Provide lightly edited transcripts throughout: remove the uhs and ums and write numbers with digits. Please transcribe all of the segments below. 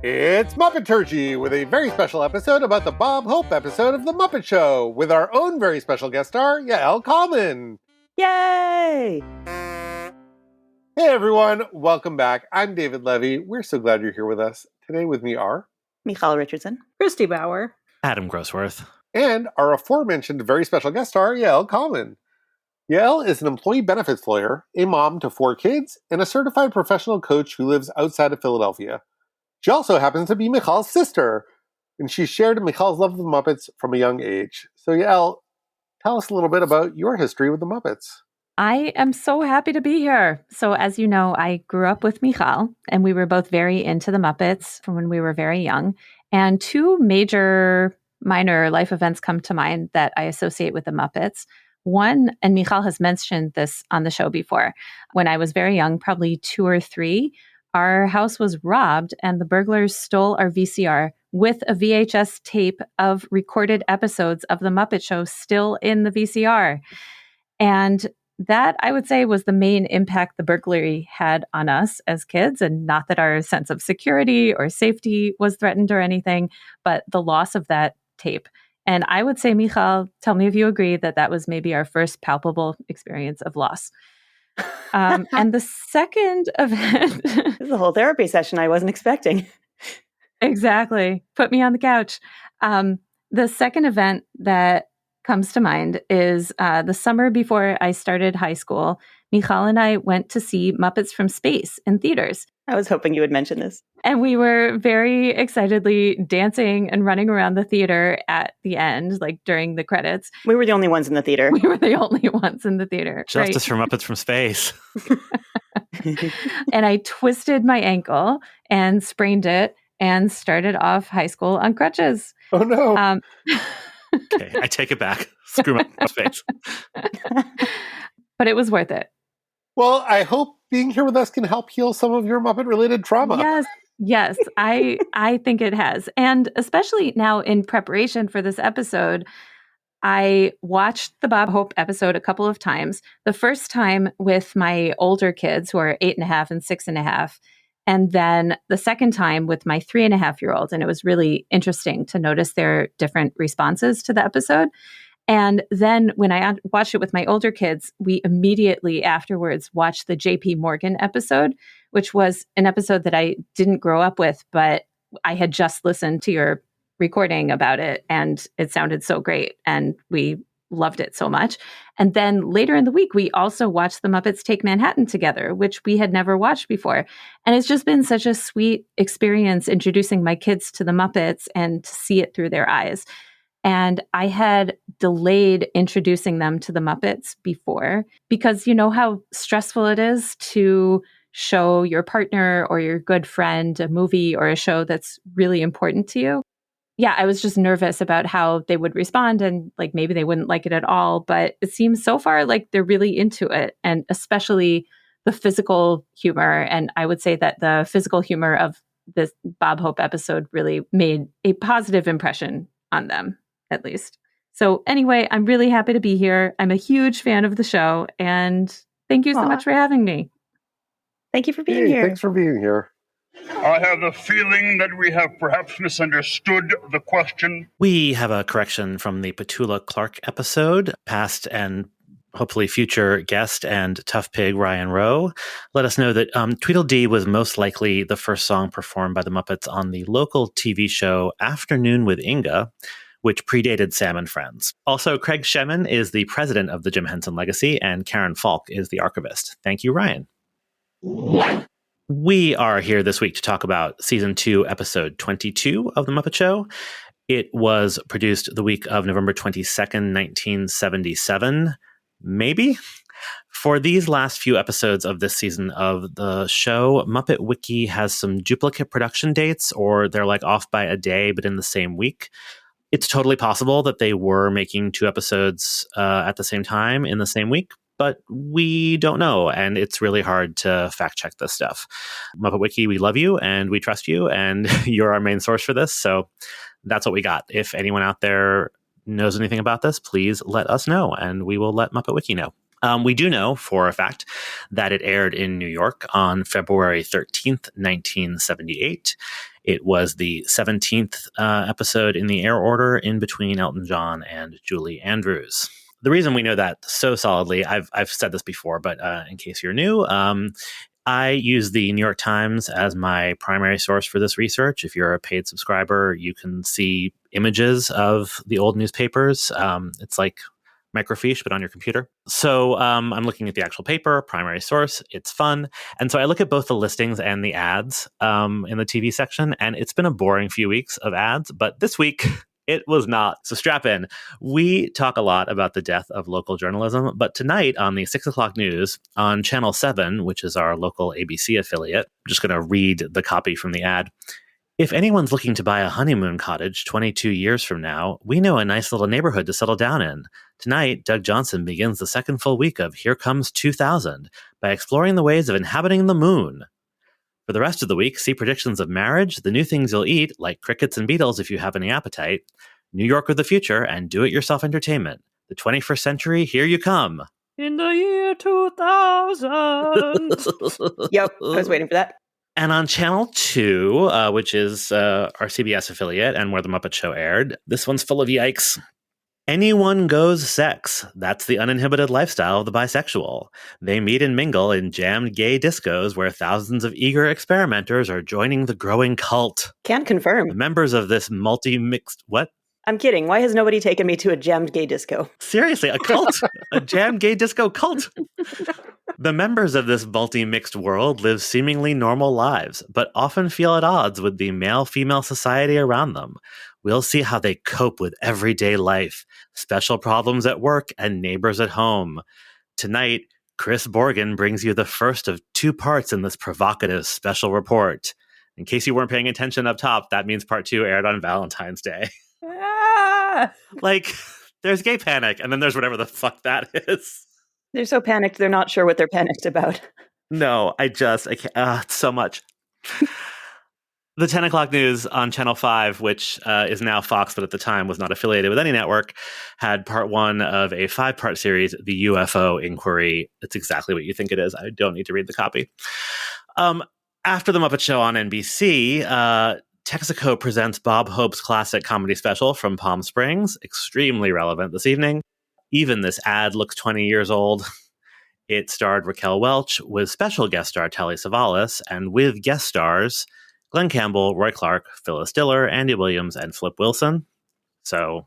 It's Muppeturgy with a very special episode about the Bob Hope episode of The Muppet Show with our own very special guest star, Yael Common. Yay! Hey everyone, welcome back. I'm David Levy. We're so glad you're here with us. Today with me are Michal Richardson, Christy Bauer, Adam Grossworth, and our aforementioned very special guest star, Yael Common. Yael is an employee benefits lawyer, a mom to 4 kids, and a certified professional coach who lives outside of Philadelphia. She also happens to be Michal's sister, and she shared Michal's love of the Muppets from a young age. So Yael, tell us a little bit about your history with the Muppets. I am so happy to be here. So as you know, I grew up with Michal, and we were both very into the Muppets from when we were very young. And 2 minor life events come to mind that I associate with the Muppets. One, and Michal has mentioned this on the show before, when I was very young, probably 2 or 3, our house was robbed and the burglars stole our VCR with a VHS tape of recorded episodes of The Muppet Show still in the VCR. And that, I would say, was the main impact the burglary had on us as kids. And not that our sense of security or safety was threatened or anything, but the loss of that tape. And I would say, Michal, tell me if you agree that that was maybe our first palpable experience of loss. And the second event... This is a whole therapy session I wasn't expecting. Exactly. Put me on the couch. The second event that comes to mind is the summer before I started high school. Michal and I went to see Muppets from Space in theaters. I was hoping you would mention this. And we were very excitedly dancing and running around the theater at the end, like during the credits. We were the only ones in the theater. We were the only ones in the theater. Justice for Muppets from Space. And I twisted my ankle and sprained it and started off high school on crutches. Oh no. Okay, I take it back. Screw Muppets from Space. But it was worth it. Well, I hope being here with us can help heal some of your Muppet-related trauma. Yes, I think it has. And especially now in preparation for this episode, I watched the Bob Hope episode a couple of times. The first time with my older kids who are 8.5 and 6.5. And then the second time with my 3.5-year-old. And it was really interesting to notice their different responses to the episode. And then when I watched it with my older kids, we immediately afterwards watched the JP Morgan episode, which was an episode that I didn't grow up with, but I had just listened to your recording about it and it sounded so great and we loved it so much. And then later in the week, we also watched The Muppets Take Manhattan together, which we had never watched before. And it's just been such a sweet experience introducing my kids to The Muppets and to see it through their eyes. And I had delayed introducing them to the Muppets before because you know how stressful it is to show your partner or your good friend a movie or a show that's really important to you. Yeah, I was just nervous about how they would respond and like maybe they wouldn't like it at all. But it seems so far like they're really into it, and especially the physical humor. And I would say that the physical humor of this Bob Hope episode really made a positive impression on them. At least. So anyway, I'm really happy to be here. I'm a huge fan of the show, and thank you so much for having me. Thank you for being here. Thanks for being here. I have the feeling that we have perhaps misunderstood the question. We have a correction from the Petula Clark episode. Past and hopefully future guest and tough pig Ryan Rowe let us know that Tweedledee was most likely the first song performed by the Muppets on the local TV show Afternoon with Inga, which predated Sam and Friends. Also, Craig Shemin is the president of the Jim Henson Legacy, and Karen Falk is the archivist. Thank you, Ryan. We are here this week to talk about Season 2, Episode 22 of The Muppet Show. It was produced the week of November 22nd, 1977. Maybe? For these last few episodes of this season of the show, Muppet Wiki has some duplicate production dates, or they're like off by a day, but in the same week. It's totally possible that they were making 2 episodes at the same time in the same week, but we don't know, and it's really hard to fact check this stuff. Muppet Wiki, we love you, and we trust you, and you're our main source for this, so that's what we got. If anyone out there knows anything about this, please let us know, and we will let Muppet Wiki know. We do know for a fact that it aired in New York on February 13th, 1978. It was the 17th episode in the air order in between Elton John and Julie Andrews. The reason we know that so solidly, I've said this before, but in case you're new, I use the New York Times as my primary source for this research. If you're a paid subscriber, you can see images of the old newspapers. It's like microfiche, but on your computer. So I'm looking at the actual paper, primary source. It's fun. And so I look at both the listings and the ads in the TV section, and it's been a boring few weeks of ads, but this week it was not. So strap in. We talk a lot about the death of local journalism, but tonight on the 6 o'clock news on Channel 7, which is our local ABC affiliate, I'm just going to read the copy from the ad. If anyone's looking to buy a honeymoon cottage 22 years from now, we know a nice little neighborhood to settle down in. Tonight, Doug Johnson begins the second full week of Here Comes 2000 by exploring the ways of inhabiting the moon. For the rest of the week, see predictions of marriage, the new things you'll eat, like crickets and beetles if you have any appetite, New York of the future, and do-it-yourself entertainment. The 21st century, here you come. In the year 2000. Yep, I was waiting for that. And on Channel 2, which is our CBS affiliate and where The Muppet Show aired, this one's full of yikes. Anyone goes sex. That's the uninhibited lifestyle of the bisexual. They meet and mingle in jammed gay discos where thousands of eager experimenters are joining the growing cult. Can confirm. The members of this multi-mixed... What? I'm kidding. Why has nobody taken me to a jammed gay disco? Seriously, a cult. A jammed gay disco cult. The members of this multi-mixed world live seemingly normal lives, but often feel at odds with the male-female society around them. We'll see how they cope with everyday life, special problems at work, and neighbors at home. Tonight, Chris Borgen brings you the first of 2 parts in this provocative special report. In case you weren't paying attention up top, that means part 2 aired on Valentine's Day. Like, there's gay panic, and then there's whatever the fuck that is. They're so panicked, they're not sure what they're panicked about. No, I can't. It's so much. The 10 o'clock news on Channel 5, which is now Fox, but at the time was not affiliated with any network, had part 1 of a 5-part series, The UFO Inquiry. It's exactly what you think it is. I don't need to read the copy. After The Muppet Show on NBC, Texaco presents Bob Hope's classic comedy special from Palm Springs, extremely relevant this evening. Even this ad looks 20 years old. It starred Raquel Welch with special guest star Telly Savalas, and with guest stars Glenn Campbell, Roy Clark, Phyllis Diller, Andy Williams, and Flip Wilson. So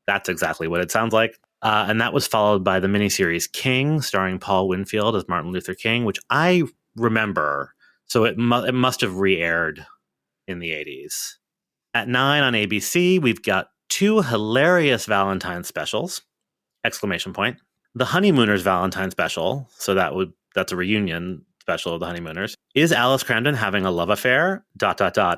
that's exactly what it sounds like. And that was followed by the miniseries King, starring Paul Winfield as Martin Luther King, which I remember. So it must have re-aired in the 80s. At 9 on ABC, we've got 2 hilarious Valentine specials! Exclamation point. The Honeymooners Valentine special, so that's a reunion special of the Honeymooners. Is Alice Cramden having a love affair? ...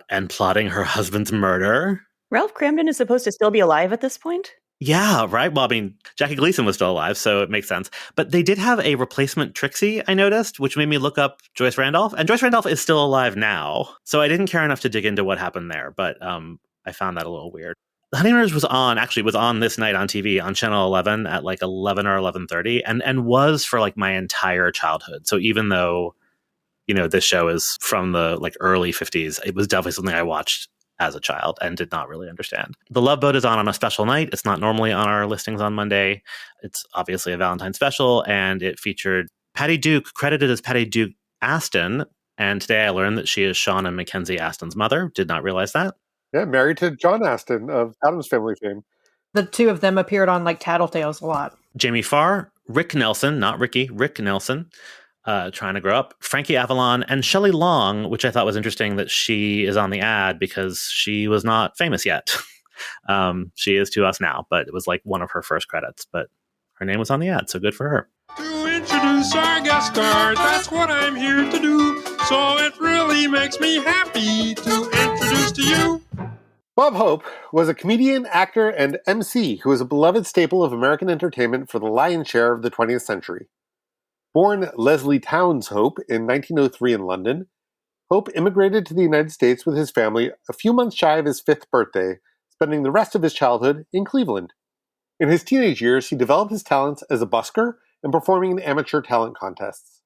and plotting her husband's murder? Ralph Cramden is supposed to still be alive at this point? Yeah, right. Well, I mean, Jackie Gleason was still alive, so it makes sense. But they did have a replacement Trixie, I noticed, which made me look up Joyce Randolph. And Joyce Randolph is still alive now. So I didn't care enough to dig into what happened there, but I found that a little weird. The Honeymooners was on this night on TV on Channel 11 at like 11 or 11:30 and was for like my entire childhood. So even though, you know, this show is from the like early 50s, it was definitely something I watched as a child and did not really understand. The Love Boat is on a special night. It's not normally on our listings on Monday. It's obviously a Valentine special, and it featured Patty Duke, credited as Patty Duke Aston. And today I learned that she is Sean and Mackenzie Aston's mother. Did not realize that. Yeah, married to John Aston of Addams Family fame. The 2 of them appeared on like Tattletales a lot. Jamie Farr, Rick Nelson, not Ricky, Rick Nelson, trying to grow up, Frankie Avalon, and Shelley Long, which I thought was interesting that she is on the ad because she was not famous yet. She is to us now, but it was like one of her first credits, but her name was on the ad, so good for her. To introduce our guest star, that's what I'm here to do. So it really makes me happy to introduce to you. Bob Hope was a comedian, actor, and MC who was a beloved staple of American entertainment for the lion's share of the 20th century. Born Leslie Towns Hope in 1903 in London, Hope immigrated to the United States with his family a few months shy of his 5th birthday, spending the rest of his childhood in Cleveland. In his teenage years, he developed his talents as a busker and performing in amateur talent contests.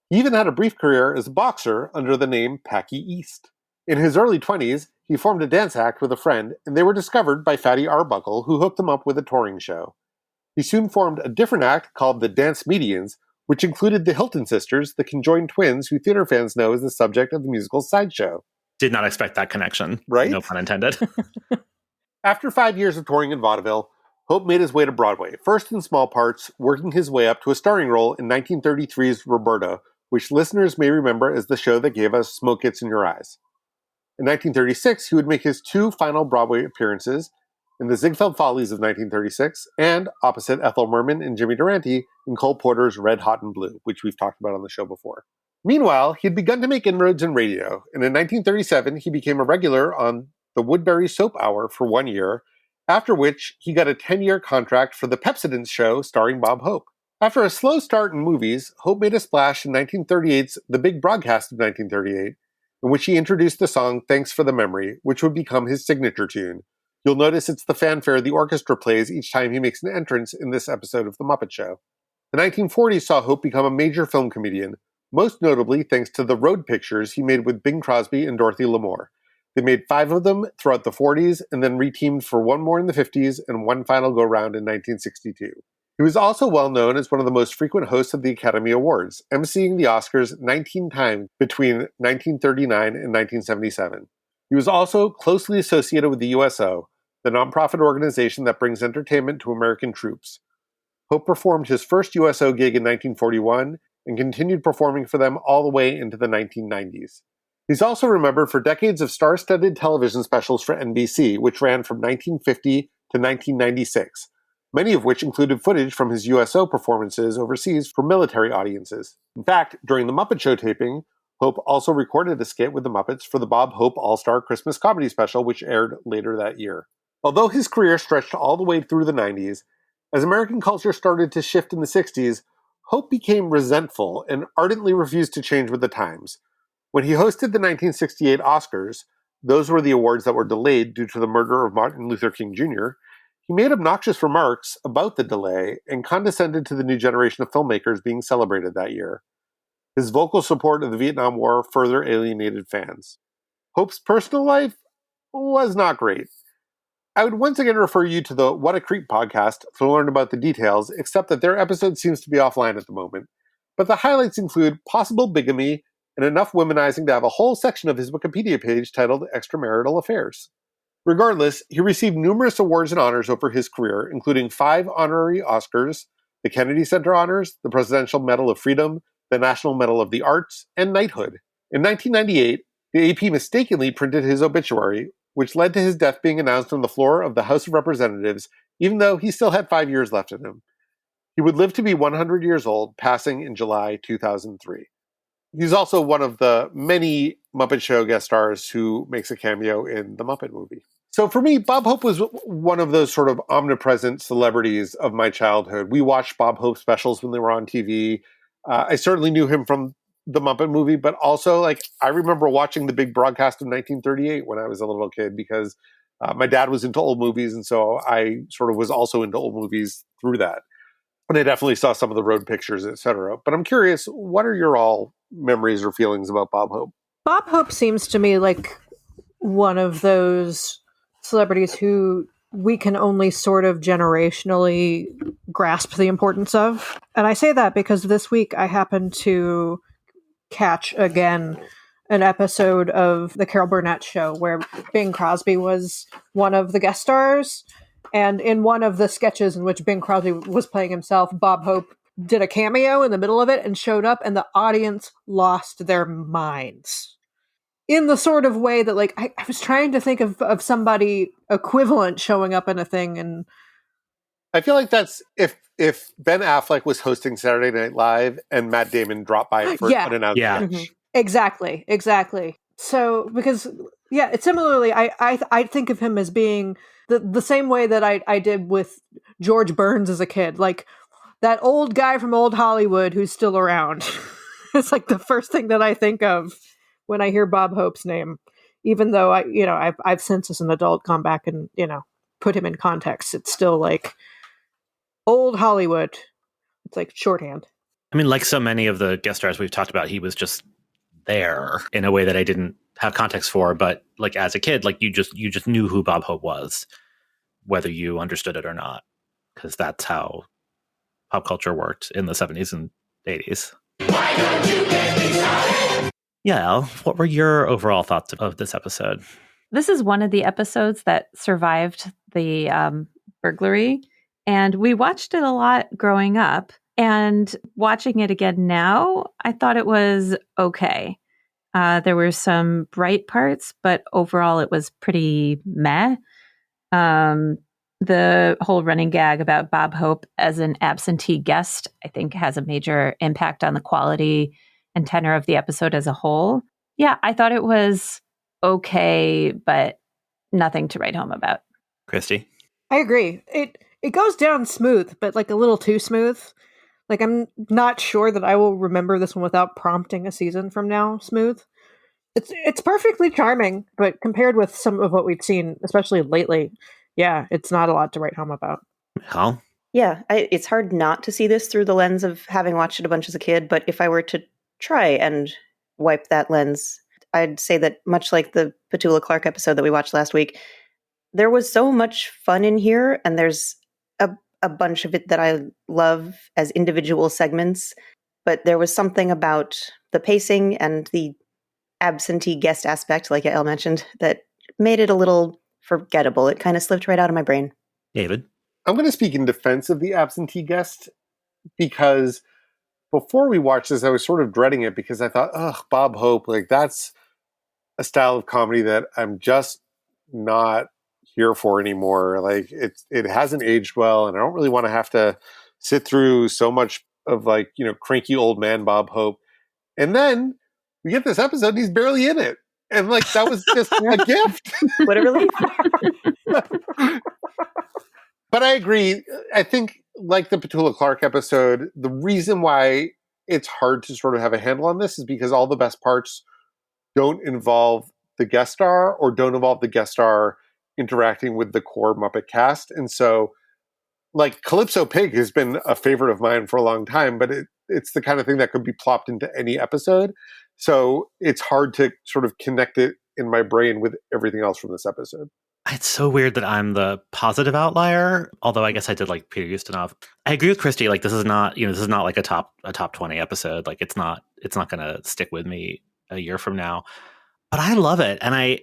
He even had a brief career as a boxer under the name Packy East. In his early 20s, he formed a dance act with a friend, and they were discovered by Fatty Arbuckle, who hooked him up with a touring show. He soon formed a different act called the Dance Medians, which included the Hilton sisters, the conjoined twins who theater fans know as the subject of the musical Sideshow. Did not expect that connection. Right? No pun intended. After 5 years of touring in vaudeville, Hope made his way to Broadway, first in small parts, working his way up to a starring role in 1933's Roberta, which listeners may remember as the show that gave us Smoke Gets in Your Eyes. In 1936, he would make his 2 final Broadway appearances in the Ziegfeld Follies of 1936 and opposite Ethel Merman and Jimmy Durante in Cole Porter's Red Hot and Blue, which we've talked about on the show before. Meanwhile, he had begun to make inroads in radio, and in 1937, he became a regular on the Woodbury Soap Hour for 1 year, after which he got a 10-year contract for the Pepsodent show starring Bob Hope. After a slow start in movies, Hope made a splash in 1938's The Big Broadcast of 1938, in which he introduced the song Thanks for the Memory, which would become his signature tune. You'll notice it's the fanfare the orchestra plays each time he makes an entrance in this episode of The Muppet Show. The 1940s saw Hope become a major film comedian, most notably thanks to the road pictures he made with Bing Crosby and Dorothy Lamour. They made 5 of them throughout the 40s and then reteamed for 1 more in the 50s and 1 final go-round in 1962. He was also well known as one of the most frequent hosts of the Academy Awards, emceeing the Oscars 19 times between 1939 and 1977. He was also closely associated with the USO, the nonprofit organization that brings entertainment to American troops. Hope performed his first USO gig in 1941 and continued performing for them all the way into the 1990s. He's also remembered for decades of star-studded television specials for NBC, which ran from 1950 to 1996, many of which included footage from his USO performances overseas for military audiences. In fact, during the Muppet Show taping, Hope also recorded a skit with the Muppets for the Bob Hope All-Star Christmas Comedy Special, which aired later that year. Although his career stretched all the way through the 90s, as American culture started to shift in the 60s, Hope became resentful and ardently refused to change with the times. When he hosted the 1968 Oscars, those were the awards that were delayed due to the murder of Martin Luther King Jr., he made obnoxious remarks about the delay and condescended to the new generation of filmmakers being celebrated that year. His vocal support of the Vietnam War further alienated fans. Hope's personal life was not great. I would once again refer you to the What a Creep podcast to learn about the details, except that their episode seems to be offline at the moment. But the highlights include possible bigamy and enough womanizing to have a whole section of his Wikipedia page titled Extramarital Affairs. Regardless, he received numerous awards and honors over his career, including 5 honorary Oscars, the Kennedy Center Honors, the Presidential Medal of Freedom, the National Medal of the Arts, and knighthood. In 1998, the AP mistakenly printed his obituary, which led to his death being announced on the floor of the House of Representatives, even though he still had 5 years left in him. He would live to be 100 years old, passing in July 2003. He's also one of the many Muppet Show guest stars who makes a cameo in the Muppet movie. So for me, Bob Hope was one of those sort of omnipresent celebrities of my childhood. We watched Bob Hope specials when they were on TV. I certainly knew him from the Muppet movie, but also I remember watching the Big Broadcast of 1938 when I was a little kid because my dad was into old movies, and so I sort of was also into old movies through that. And I definitely saw some of the road pictures, etc. But I'm curious, what are your all memories or feelings about Bob Hope? Bob Hope seems to me like one of those celebrities who we can only sort of generationally grasp the importance of. And I say that because this week I happened to catch again an episode of the Carol Burnett Show where Bing Crosby was one of the guest stars. And in one of the sketches in which Bing Crosby was playing himself, Bob Hope did a cameo in the middle of it and showed up, and the audience lost their minds. In the sort of way that, I was trying to think of somebody equivalent showing up in a thing, and I feel like that's if Ben Affleck was hosting Saturday Night Live and Matt Damon dropped by for an announcement. Yeah. Mm-hmm. Exactly. So, because, it's similarly, I think of him as being the same way that I did with George Burns as a kid. Like, that old guy from old Hollywood who's still around. It's like the first thing that I think of when I hear Bob Hope's name. Even though I've since as an adult gone back and, put him in context. It's still like old Hollywood. It's like shorthand. I mean, like so many of the guest stars we've talked about, he was just there in a way that I didn't have context for. But like as a kid, like you just knew who Bob Hope was, whether you understood it or not, because that's how pop culture worked in the 70s and 80s. Why don't you get me started? Yeah, Elle, what were your overall thoughts of this episode? This is one of the episodes that survived the burglary, and we watched it a lot growing up. And watching it again now, I thought it was okay. There were some bright parts, but overall it was pretty meh. The whole running gag about Bob Hope as an absentee guest, I think, has a major impact on the quality and tenor of the episode as a whole. Yeah, I thought it was okay, but nothing to write home about. Christy? I agree. It goes down smooth, but like a little too smooth. Like, I'm not sure that I will remember this one without prompting a season from now smooth. It's perfectly charming, but compared with some of what we've seen, especially lately, yeah, it's not a lot to write home about. Hal? Yeah, it's hard not to see this through the lens of having watched it a bunch as a kid, but if I were to try and wipe that lens, I'd say that much like the Petula Clark episode that we watched last week, there was so much fun in here, and there's a bunch of it that I love as individual segments, but there was something about the pacing and the absentee guest aspect, like Elle mentioned, that made it a little forgettable. It kind of slipped right out of my brain. David? I'm going to speak in defense of the absentee guest because before we watched this, I was sort of dreading it because I thought, ugh, Bob Hope, like that's a style of comedy that I'm just not here for anymore. Like it hasn't aged well, and I don't really want to have to sit through so much of like, cranky old man Bob Hope. And then we get this episode and he's barely in it. And like that was just a gift. What a relief. But I agree. I think like the Petula Clark episode, the reason why it's hard to sort of have a handle on this is because all the best parts don't involve the guest star or don't involve the guest star interacting with the core Muppet cast. And so like Calypso Pig has been a favorite of mine for a long time, but it's the kind of thing that could be plopped into any episode. So it's hard to sort of connect it in my brain with everything else from this episode. It's so weird that I'm the positive outlier, although I guess I did like Peter Ustinov. I agree with Christy. Like this is not like a top 20 episode. Like it's not going to stick with me a year from now. But I love it, and I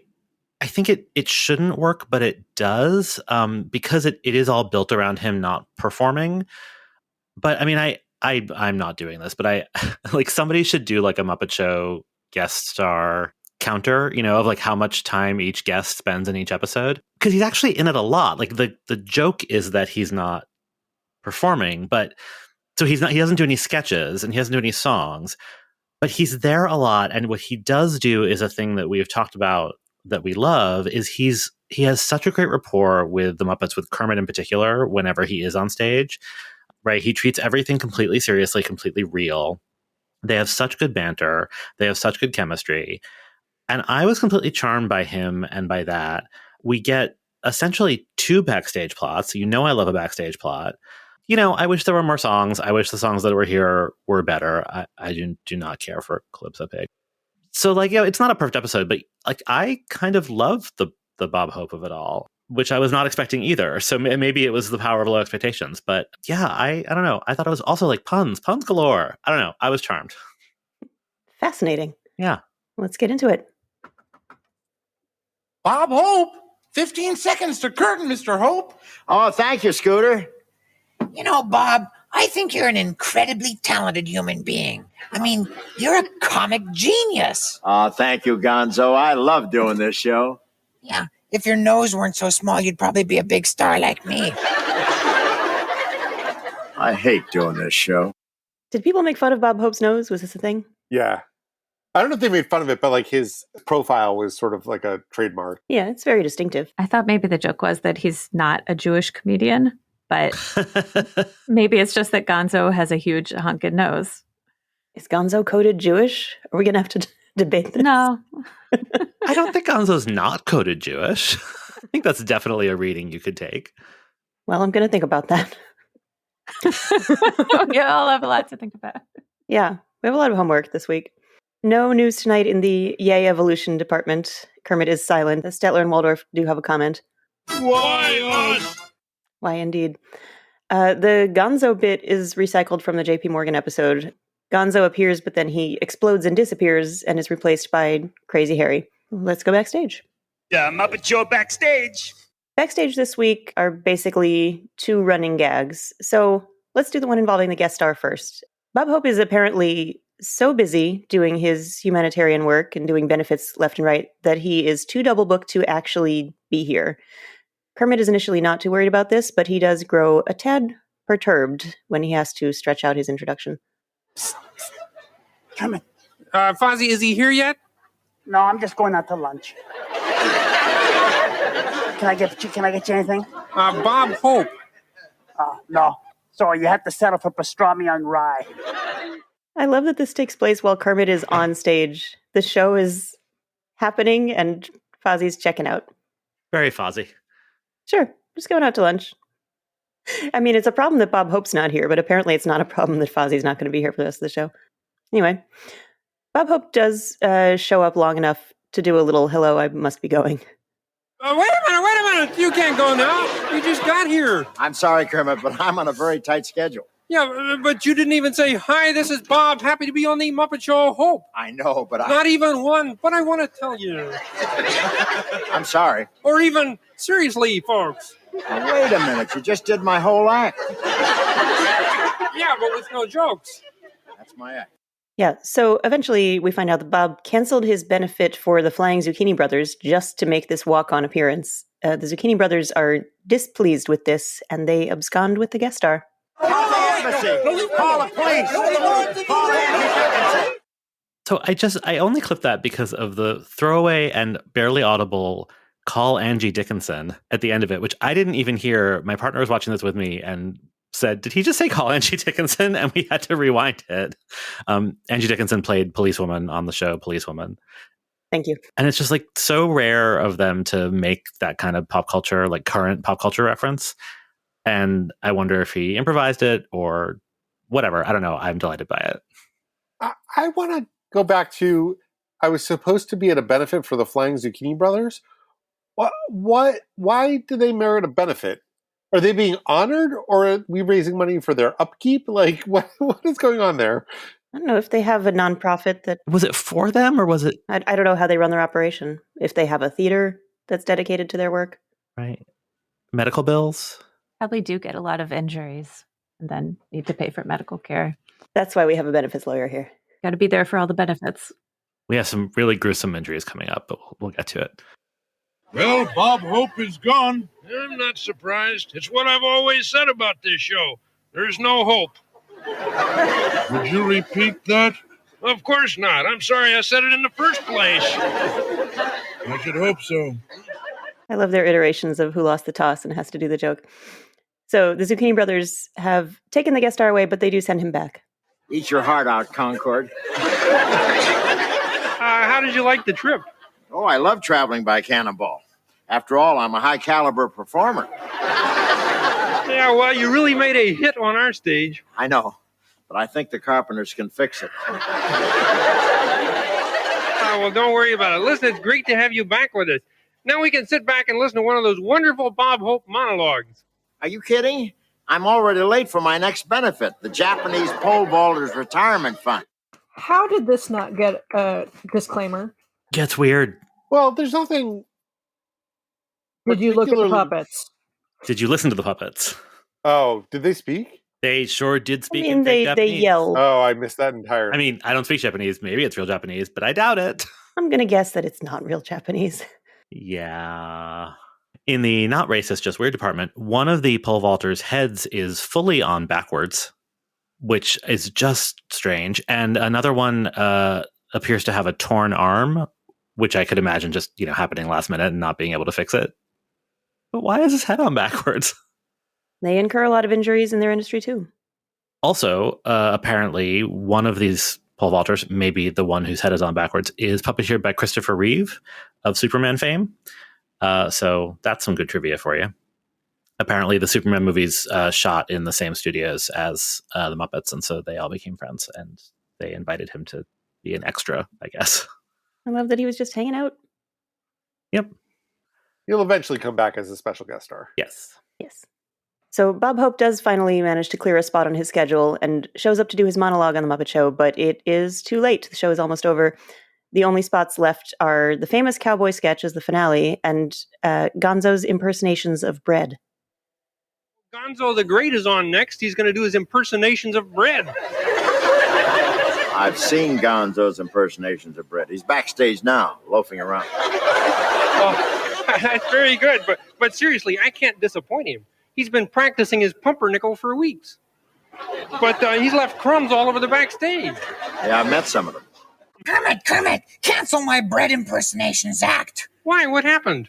think it shouldn't work, but it does because it is all built around him not performing. But I mean, I'm not doing this, but I like somebody should do like a Muppet Show guest star counter, of like how much time each guest spends in each episode, because he's actually in it a lot. Like the joke is that he's not performing, but so he doesn't do any sketches and he doesn't do any songs, but he's there a lot. And what he does do is a thing that we've talked about that we love is he has such a great rapport with the Muppets, with Kermit in particular, whenever he is on stage, right? He treats everything completely seriously, completely real. They have such good banter. They have such good chemistry. And I was completely charmed by him and by that. We get essentially 2 backstage plots. I love a backstage plot. I wish there were more songs. I wish the songs that were here were better. I do not care for Calypso Pig. So like, it's not a perfect episode, but like I kind of love the Bob Hope of it all, which I was not expecting either. So maybe it was the power of low expectations. But yeah, I don't know. I thought it was also like puns galore. I don't know. I was charmed. Fascinating. Yeah. Let's get into it. Bob Hope, 15 seconds to curtain, Mr. Hope. Oh, thank you, Scooter. Bob, I think you're an incredibly talented human being. I mean, you're a comic genius. Oh, thank you, Gonzo. I love doing this show. Yeah, if your nose weren't so small, you'd probably be a big star like me. I hate doing this show. Did people make fun of Bob Hope's nose? Was this a thing? Yeah. I don't know if they made fun of it, but like his profile was sort of like a trademark. Yeah, it's very distinctive. I thought maybe the joke was that he's not a Jewish comedian, but maybe it's just that Gonzo has a huge honking nose. Is Gonzo coded Jewish? Are we going to have to debate this? No. I don't think Gonzo's not coded Jewish. I think that's definitely a reading you could take. Well, I'm going to think about that. We all have a lot to think about. Yeah, we have a lot of homework this week. No news tonight in the Yay Evolution department. Kermit is silent. Statler and Waldorf do have a comment. Why us? Why, indeed. The Gonzo bit is recycled from the JP Morgan episode. Gonzo appears, but then he explodes and disappears and is replaced by Crazy Harry. Let's go backstage. Muppet Show backstage. Backstage this week are basically 2 running gags. So let's do the one involving the guest star first. Bob Hope is apparently so busy doing his humanitarian work and doing benefits left and right that he is too double booked to actually be here. Kermit is initially not too worried about this, but he does grow a tad perturbed when he has to stretch out his introduction. Kermit. Fozzie, is he here yet? No, I'm just going out to lunch. Can I get you anything? Bob Hope. No. Sorry, you have to settle for pastrami on rye. I love that this takes place while Kermit is on stage. The show is happening and Fozzie's checking out. Very Fozzie. Sure, just going out to lunch. I mean, it's a problem that Bob Hope's not here, but apparently it's not a problem that Fozzie's not going to be here for the rest of the show. Anyway, Bob Hope does show up long enough to do a little hello, I must be going. Wait a minute. You can't go now. You just got here. I'm sorry, Kermit, but I'm on a very tight schedule. Yeah, but you didn't even say, hi, this is Bob. Happy to be on the Muppet Show Hope. I know, but Not even one, but I want to tell you. I'm sorry. Or even, seriously, folks. Wait a minute. You just did my whole act. Yeah, but with no jokes. That's my act. Yeah, so eventually we find out that Bob canceled his benefit for the Flying Zucchini Brothers just to make this walk-on appearance. The Zucchini Brothers are displeased with this, and they abscond with the guest star. Call the embassy. Call the police. Call the embassy. So I only clipped that because of the throwaway and barely audible call Angie Dickinson at the end of it, which I didn't even hear. My partner was watching this with me and said, did he just say call Angie Dickinson? And we had to rewind it. Angie Dickinson played Policewoman on the show Policewoman. Thank you. And it's just like so rare of them to make that kind of pop culture, like current pop culture reference. And I wonder if he improvised it or whatever. I don't know. I'm delighted by it. I want to go back to, I was supposed to be at a benefit for the Flying Zucchini Brothers. Why do they merit a benefit? Are they being honored, or are we raising money for their upkeep? Like, what is going on there? I don't know if they have a nonprofit that... Was it for them, or was it... I don't know how they run their operation. If they have a theater that's dedicated to their work. Right. Medical bills? Probably do get a lot of injuries and then need to pay for medical care. That's why we have a benefits lawyer here. Got to be there for all the benefits. We have some really gruesome injuries coming up, but we'll get to it. Well, Bob Hope is gone. I'm not surprised. It's what I've always said about this show. There's no hope. Would you repeat that? Of course not. I'm sorry I said it in the first place. I should hope so. I love their iterations of who lost the toss and has to do the joke. So the Zucchini Brothers have taken the guest star away, but they do send him back. Eat your heart out, Concord. How did you like the trip? Oh, I love traveling by Cannonball. After all, I'm a high-caliber performer. Yeah, well, you really made a hit on our stage. I know, but I think the Carpenters can fix it. Well, don't worry about it. Listen, it's great to have you back with us. Now we can sit back and listen to one of those wonderful Bob Hope monologues. Are you kidding? I'm already late for my next benefit, the Japanese Pole Vaulters Retirement Fund. How did this not get a disclaimer? Yeah, it's weird. Well, there's nothing... Did you look at the puppets? Did you listen to the puppets? Oh, did they speak? They sure did speak I mean, in fake they Japanese. yell. Oh, I missed that entirely. I mean, I don't speak Japanese. Maybe it's real Japanese, but I doubt it. I'm going to guess that it's not real Japanese. Yeah. In the not racist, just weird department, one of the pole vaulters' heads is fully on backwards, which is just strange. And another one appears to have a torn arm, which I could imagine just, happening last minute and not being able to fix it. But why is his head on backwards? They incur a lot of injuries in their industry, too. Also, apparently, one of these pole vaulters, maybe the one whose head is on backwards, is puppeteered by Christopher Reeve of Superman fame. So that's some good trivia for you. apparently the Superman movies shot in the same studios as the Muppets, and so they all became friends, and they invited him to be an extra, I guess. I love that he was just hanging out. Yep. He'll eventually come back as a special guest star. Yes. Yes. So Bob Hope does finally manage to clear a spot on his schedule and shows up to do his monologue on The Muppet Show, but it is too late. The show is almost over. The only spots left are the famous cowboy sketch as the finale and Gonzo's impersonations of bread. Gonzo the Great is on next. He's going to do his impersonations of bread. I've seen Gonzo's impersonations of bread. He's backstage now, loafing around. Oh, that's very good, but seriously, I can't disappoint him. He's been practicing his pumpernickel for weeks. But he's left crumbs all over the backstage. Yeah, I met some of them. Kermit, cancel my bread impersonations act. Why? What happened?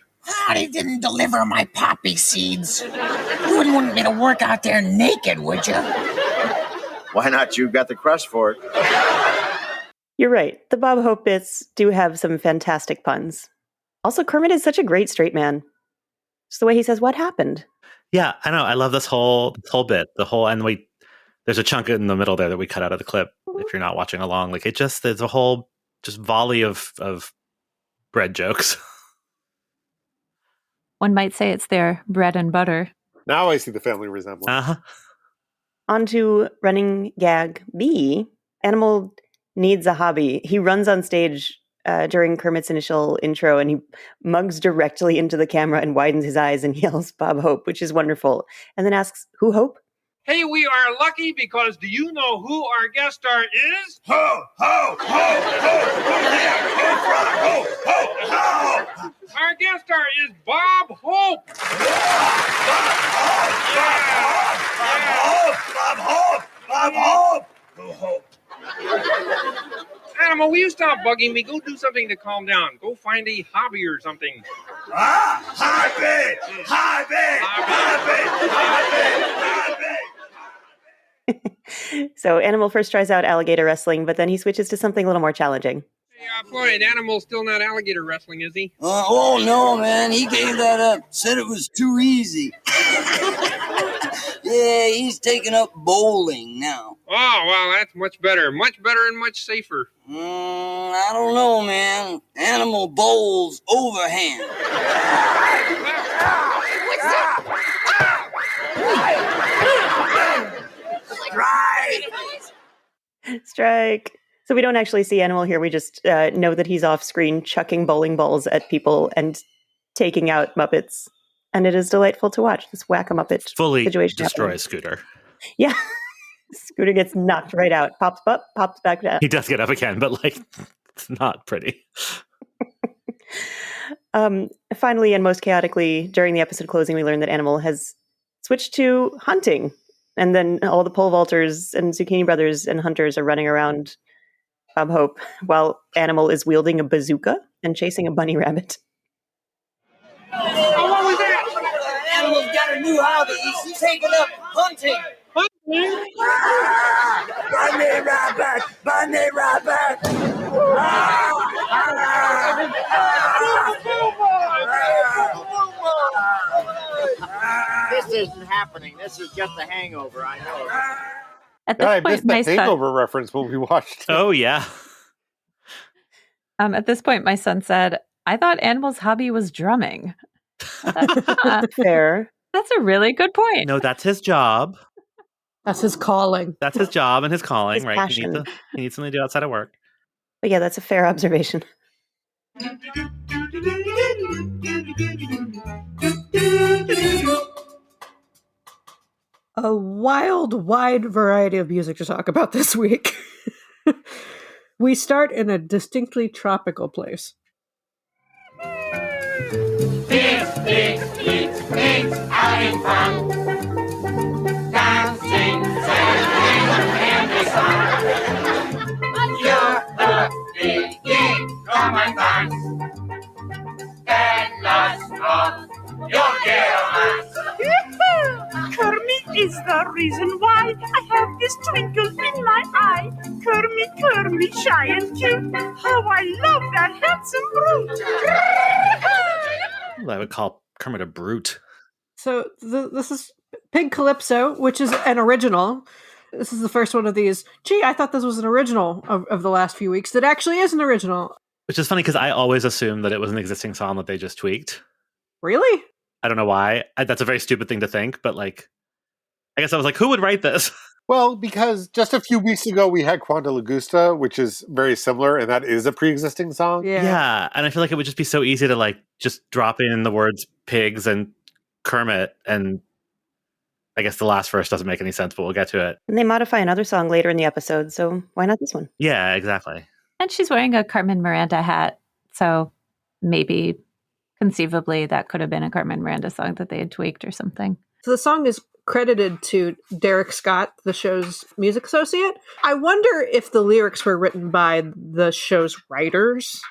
They didn't deliver my poppy seeds. You wouldn't want me to work out there naked, would you? Why not? You've got the crust for it. You're right. The Bob Hope bits do have some fantastic puns. Also, Kermit is such a great straight man. Just the way he says, "What happened?" Yeah, I know. I love this whole bit. There's a chunk in the middle there that we cut out of the clip. If you're not watching along, there's a whole just volley of bread jokes. One might say it's their bread and butter. Now I see the family resemblance. Uh-huh. On to running gag B. Animal needs a hobby. He runs on stage during Kermit's initial intro and he mugs directly into the camera and widens his eyes and yells Bob Hope, which is wonderful. And then asks, who Hope? Hey, we are lucky because do you know who our guest star is? Ho, ho, ho, ho, ho, ho, ho. Our guest star is Bob Hope. Bob Hope. Go Hope. Animal, will you stop bugging me? Go do something to calm down. Go find a hobby or something. Hobby. So Animal first tries out alligator wrestling, but then he switches to something a little more challenging. Hey, Floyd, Animal's still not alligator wrestling, is he? Oh, no, man. He gave that up. Said it was too easy. Yeah, he's taking up bowling now. Oh, well, that's much better. Much better and much safer. I don't know, man. Animal bowls overhand. What's that? Strike! So we don't actually see Animal here. We just know that he's off screen chucking bowling balls at people and taking out Muppets. And it is delightful to watch this whack-a-Muppet Fully situation destroys happening. Scooter. Yeah. Scooter gets knocked right out. Pops up, pops back down. He does get up again, but it's not pretty. Finally, and most chaotically, during the episode closing, we learn that Animal has switched to hunting. And then all the pole vaulters and Zucchini Brothers and hunters are running around Bob Hope while Animal is wielding a bazooka and chasing a bunny rabbit. Oh, what was that? Animal's got a new hobby. He's taking up hunting. Bunny rabbit. This isn't happening. This is just a hangover, I know. At this I point, missed the hangover reference when we watched it. Oh, yeah. At this point, my son said, I thought Animal's hobby was drumming. Fair. That's a really good point. No, that's his job. That's his calling. That's his job and his calling, His right? passion. He needs something to do outside of work. But yeah, that's a fair observation. A wide variety of music to talk about this week. We start in a distinctly tropical place. Having fun. Dancing, singing, and the sun. You're the beginning, come and dance. Tell us of your romance. Kermit is the reason why I have this twinkle in my eye. Kermit, shy and cute. How I love that handsome brute. I would call Kermit a brute. So this is Pig Calypso, which is an original. This is the first one of these. Gee, I thought this was an original of the last few weeks. That actually is an original. Which is funny because I always assumed that it was an existing song that they just tweaked. Really? I don't know why. That's a very stupid thing to think, but like, I guess I was like, who would write this? Well, because just a few weeks ago we had Quanta Lagusta, which is very similar, and that is a pre-existing song. Yeah, and I feel like it would just be so easy to like just drop in the words pigs and Kermit, and I guess the last verse doesn't make any sense, but we'll get to it. And they modify another song later in the episode, so why not this one? Yeah, exactly. And she's wearing a Carmen Miranda hat, so maybe conceivably that could have been a Carmen Miranda song that they had tweaked or something. So the song is credited to Derek Scott, the show's music associate. I wonder if the lyrics were written by the show's writers.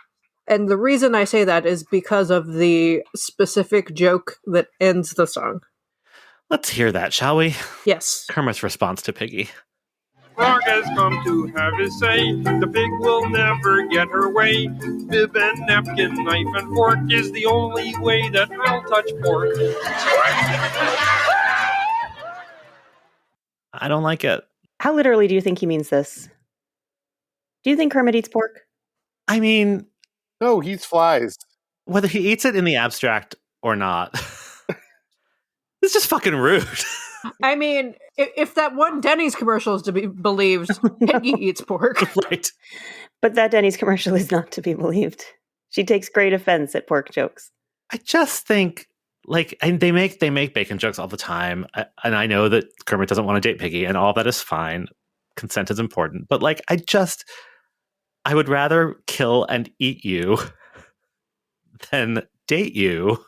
And the reason I say that is because of the specific joke that ends the song. Let's hear that, shall we? Yes. Kermit's response to Piggy. Frog has come to have his say. The pig will never get her way. Bib and napkin, knife and fork is the only way that I'll touch pork. I don't like it. How literally do you think he means this? Do you think Kermit eats pork? I mean... No, he eats flies. Whether he eats it in the abstract or not. It's just fucking rude. I mean, if that one Denny's commercial is to be believed, Piggy eats pork. Right. But that Denny's commercial is not to be believed. She takes great offense at pork jokes. I just think, like, and they make bacon jokes all the time, and I know that Kermit doesn't want to date Piggy, and all that is fine. Consent is important. But, like, I would rather kill and eat you than date you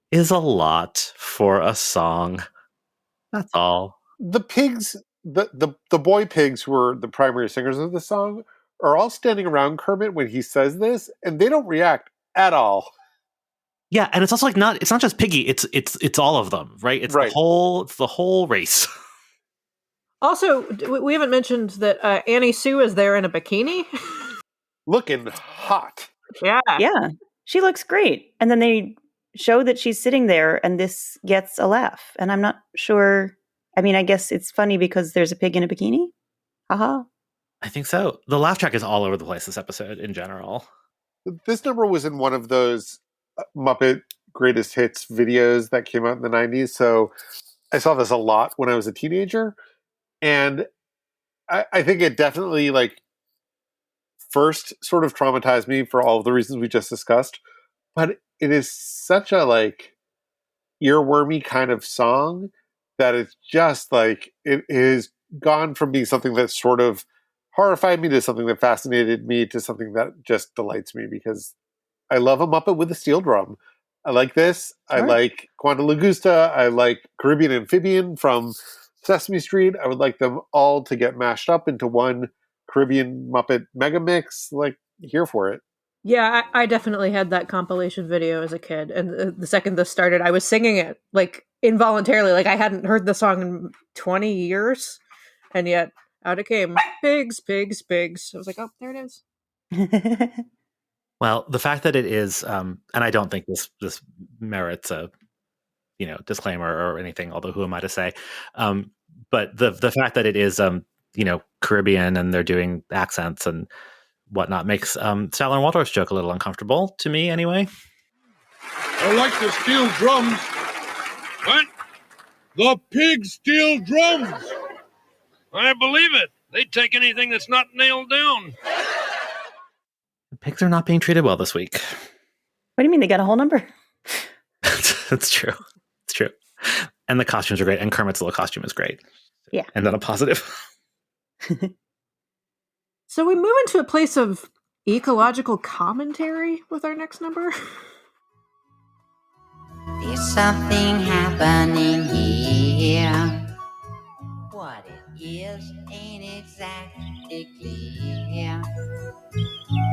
is a lot for a song. That's all. The pigs, the boy pigs who are the primary singers of the song are all standing around Kermit when he says this, and they don't react at all. Yeah, and it's also like it's not just Piggy, it's all of them, right? It's right. the whole race. Also, we haven't mentioned that Annie Sue is there in a bikini. Looking hot. Yeah. Yeah, she looks great. And then they show that she's sitting there and this gets a laugh. And I'm not sure. I mean, I guess it's funny because there's a pig in a bikini. Haha. I think so. The laugh track is all over the place this episode in general. This number was in one of those Muppet Greatest Hits videos that came out in the 90s. So I saw this a lot when I was a teenager. And I think it definitely, like, first sort of traumatized me for all of the reasons we just discussed. But it is such a, like, earwormy kind of song that it's just, like, it is gone from being something that sort of horrified me to something that fascinated me to something that just delights me, because I love a Muppet with a steel drum. I like this. Sure. I like Quanta Lagusta. I like Caribbean Amphibian from Sesame Street. I would like them all to get mashed up into one Caribbean Muppet mega mix. Like, here for it. Yeah, I definitely had that compilation video as a kid. And the second this started, I was singing it, like, involuntarily. Like, I hadn't heard the song in 20 years. And yet, out it came. Pigs, pigs, pigs. I was like, oh, there it is. Well, the fact that it is, and I don't think this merits a, disclaimer or anything, although who am I to say? But the fact that it is, Caribbean and they're doing accents and whatnot makes Statler and Waldorf's joke a little uncomfortable to me, anyway. I like the steel drums. What? The pigs steal drums. I believe it. They take anything that's not nailed down. The pigs are not being treated well this week. What do you mean? They got a whole number? That's true. It's true. And the costumes are great. And Kermit's little costume is great. Yeah. And then a positive. So we move into a place of ecological commentary with our next number. There's something happening here. What it is ain't exactly clear.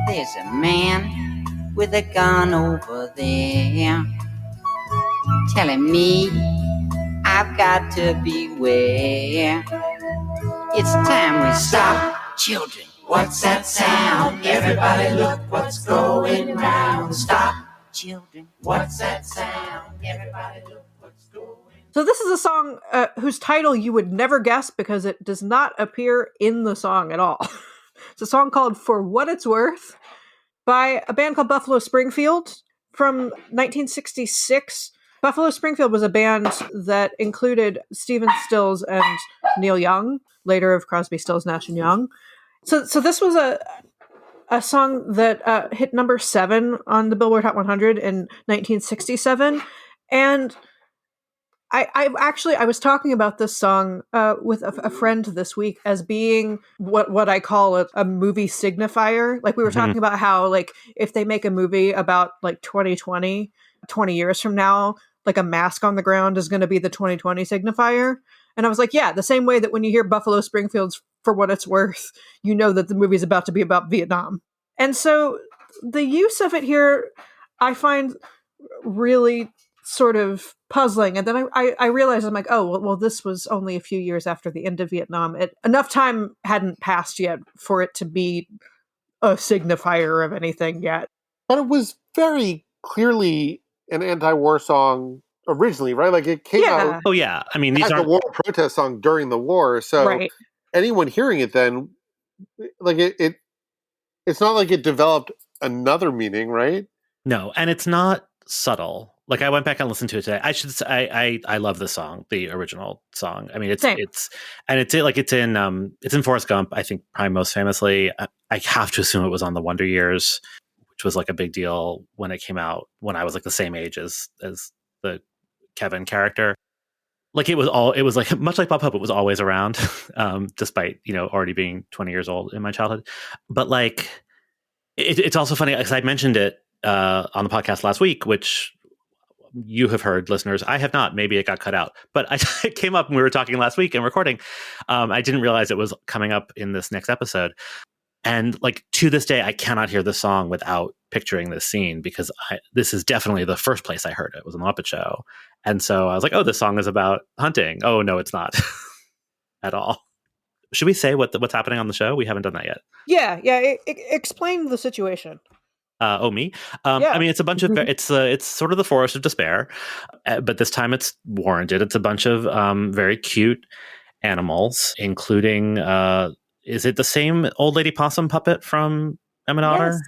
There's a man with a gun over there telling me I've got to beware. It's time we stop. Children, what's that sound? Everybody look what's going round. Stop. Children, what's that sound? So this is a song whose title you would never guess because it does not appear in the song at all. It's a song called For What It's Worth by a band called Buffalo Springfield from 1966. Buffalo Springfield was a band that included Stephen Stills and Neil Young, later of Crosby, Stills, Nash & Young. So this was a song that hit number 7 on the Billboard Hot 100 in 1967. And I was talking about this song with a friend this week as being what I call a movie signifier. Like we were talking about how like if they make a movie about like 2020, 20 years from now, like a mask on the ground is going to be the 2020 signifier. And I was like, yeah, the same way that when you hear Buffalo Springfield's For What It's Worth, you know that the movie's about to be about Vietnam. And so the use of it here, I find really sort of puzzling. And then I realized, I'm like, oh, well, this was only a few years after the end of Vietnam. Enough time hadn't passed yet for it to be a signifier of anything yet. But it was very clearly an anti-war song originally, right? Like it came out. Oh yeah, I mean these are the war protest song during the war. So anyone hearing it then, like it's not like it developed another meaning, right? No, and it's not subtle. Like I went back and listened to it today. I should say I love the song, the original song. I mean it's in Forrest Gump. I think probably most famously. I have to assume it was on the Wonder Years, which was like a big deal when it came out when I was like the same age as the Kevin character. Like it was like much like Bob Hope, it was always around, despite, already being 20 years old in my childhood. But like, it's also funny because I mentioned it on the podcast last week, which you have heard, listeners. I have not. Maybe it got cut out, but it came up when we were talking last week and recording. I didn't realize it was coming up in this next episode. And like to this day, I cannot hear the song without picturing this scene because this is definitely the first place I heard it. It was on the Muppet Show. And so I was like, oh, this song is about hunting. Oh, no, it's not at all. Should we say what's happening on the show? We haven't done that yet. Yeah. Explain the situation. Me? I mean, it's a bunch of, it's sort of the Forest of Despair, but this time it's warranted. It's a bunch of very cute animals, including... is it the same old lady possum puppet from Emmett Otter? Yes.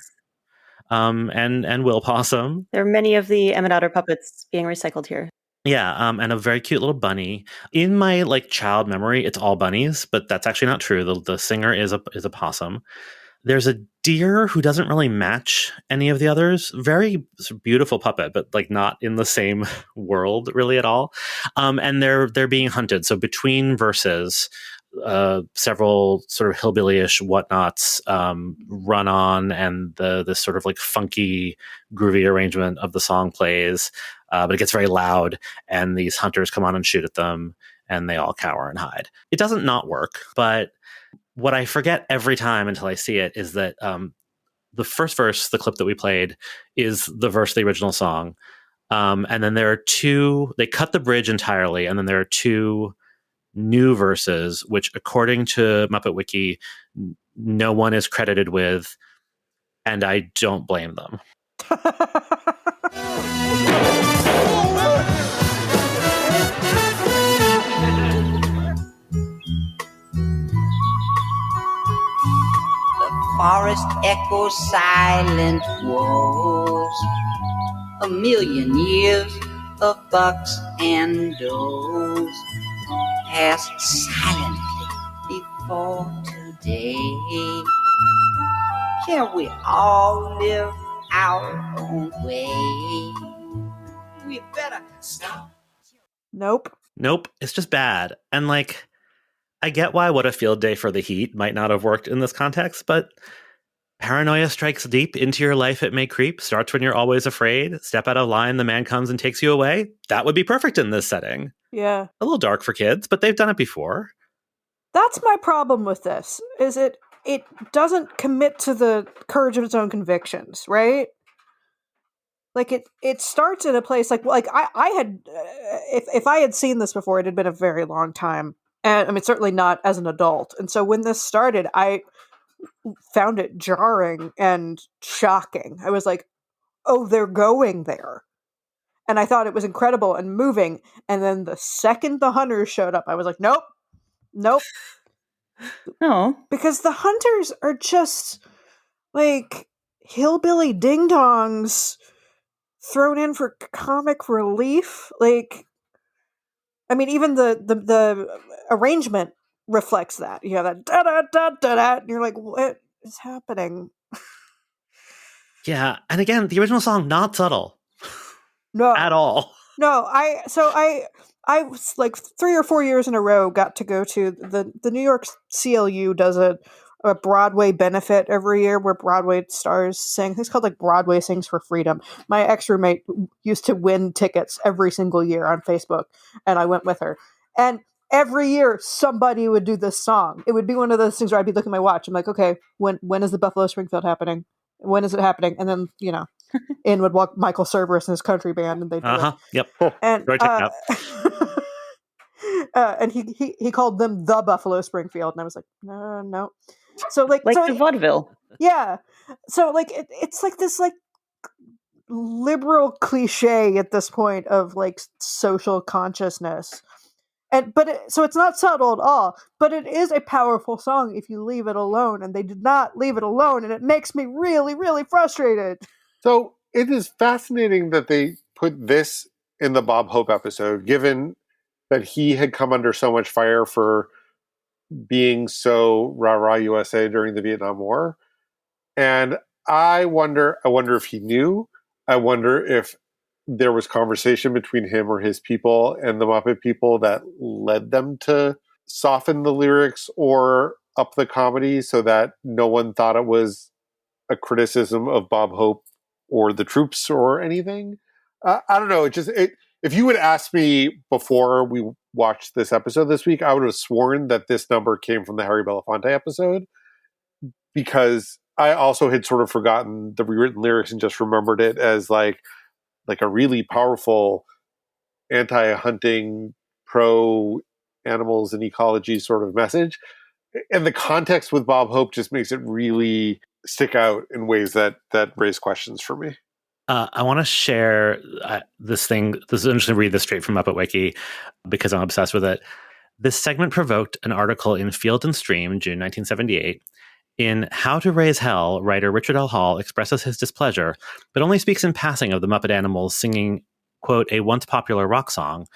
And Will Possum. There are many of the Emmett Otter puppets being recycled here. Yeah, and a very cute little bunny. In my like child memory, it's all bunnies, but that's actually not true. The singer is a possum. There's a deer who doesn't really match any of the others. Very beautiful puppet, but like not in the same world really at all. And they're being hunted. So between verses, several sort of hillbilly-ish whatnots run on, and this sort of like funky, groovy arrangement of the song plays, but it gets very loud, and these hunters come on and shoot at them, and they all cower and hide. It doesn't not work, but what I forget every time until I see it is that the first verse, the clip that we played, is the verse of the original song, and then there are two. They cut the bridge entirely, and then there are two new verses, which according to Muppet Wiki, no one is credited with, and I don't blame them. The forest echoes silent woes, a million years of bucks and does passed silently before today. Can we all live our own way? We better stop. Nope. It's just bad. And like, I get why What a Field Day for the Heat might not have worked in this context, but paranoia strikes deep into your life. It may creep. Starts when you're always afraid. Step out of line. The man comes and takes you away. That would be perfect in this setting. Yeah. A little dark for kids, but they've done it before. That's my problem with this, is it doesn't commit to the courage of its own convictions, right? Like it starts in a place like I had, if I had seen this before, it had been a very long time. And I mean, certainly not as an adult. And so when this started, I found it jarring and shocking. I was like, oh, they're going there. And I thought it was incredible and moving. And then the second the Hunters showed up, I was like, nope. No. Because the Hunters are just like hillbilly ding-dongs thrown in for comic relief. Like, I mean, even the arrangement reflects that. You have that da-da-da-da-da, and you're like, what is happening? Yeah, and again, the original song, not subtle. No. At all. No, I was like 3 or 4 years in a row got to go to the New York CLU does a Broadway benefit every year where Broadway stars sing. It's called like Broadway Sings for Freedom. My ex-roommate used to win tickets every single year on Facebook, and I went with her. And every year somebody would do this song. It would be one of those things where I'd be looking at my watch. I'm like, okay, when is the Buffalo Springfield happening? When is it happening? And then, in would walk Michael Cerverus and his country band, and they'd do it. Yep. And Go check it out. and he called them the Buffalo Springfield, and I was like, no. So like the vaudeville. Yeah. So like it's like this like liberal cliche at this point of like social consciousness. So it's not subtle at all, but it is a powerful song if you leave it alone, and they did not leave it alone, and it makes me really, really frustrated. So it is fascinating that they put this in the Bob Hope episode, given that he had come under so much fire for being so rah-rah USA during the Vietnam War. And I wonder if he knew. I wonder if there was conversation between him or his people and the Muppet people that led them to soften the lyrics or up the comedy so that no one thought it was a criticism of Bob Hope or the troops or anything. I don't know. If you had asked me before we watched this episode this week, I would have sworn that this number came from the Harry Belafonte episode, because I also had sort of forgotten the rewritten lyrics and just remembered it as like a really powerful anti-hunting, pro-animals and ecology sort of message. And the context with Bob Hope just makes it really stick out in ways that raise questions for me. I want to share this thing. I'm just going to read this straight from Muppet Wiki because I'm obsessed with it. This segment provoked an article in Field and Stream, June 1978. In How to Raise Hell, writer Richard L. Hall expresses his displeasure, but only speaks in passing of the Muppet Animals singing, quote, a once popular rock song.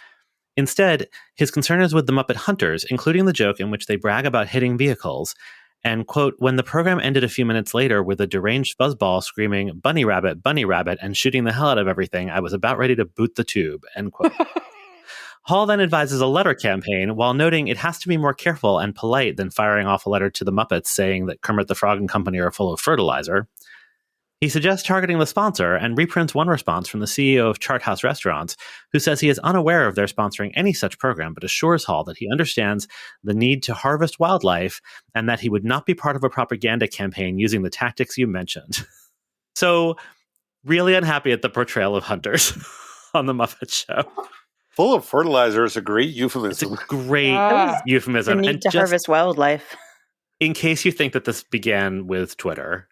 Instead, his concern is with the Muppet Hunters, including the joke in which they brag about hitting vehicles. And, quote, when the program ended a few minutes later with a deranged fuzzball screaming, bunny rabbit, and shooting the hell out of everything, I was about ready to boot the tube, end quote. Hall then advises a letter campaign while noting it has to be more careful and polite than firing off a letter to the Muppets saying that Kermit the Frog and company are full of fertilizer. He suggests targeting the sponsor and reprints one response from the CEO of Charthouse Restaurants, who says he is unaware of their sponsoring any such program, but assures Hall that he understands the need to harvest wildlife and that he would not be part of a propaganda campaign using the tactics you mentioned. So, really unhappy at the portrayal of hunters on the Muppet Show. Full of fertilizer is a great euphemism. It's a great euphemism. The need to harvest wildlife. In case you think that this began with Twitter.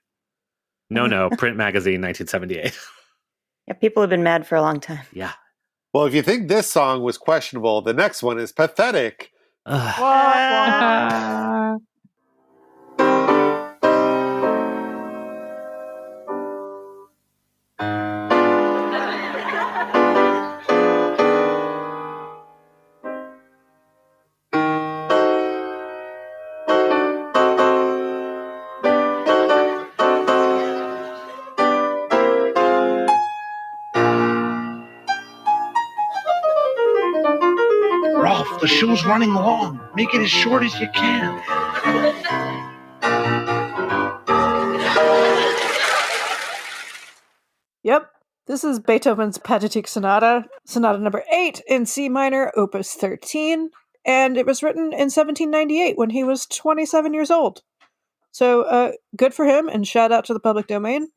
No, Print Magazine, 1978. Yeah, people have been mad for a long time. Yeah. Well, if you think this song was questionable, the next one is pathetic. The show's running long. Make it as short as you can. Yep. This is Beethoven's Pathetique Sonata, Sonata number 8 in C minor, opus 13. And it was written in 1798 when he was 27 years old. So good for him, and shout out to the public domain.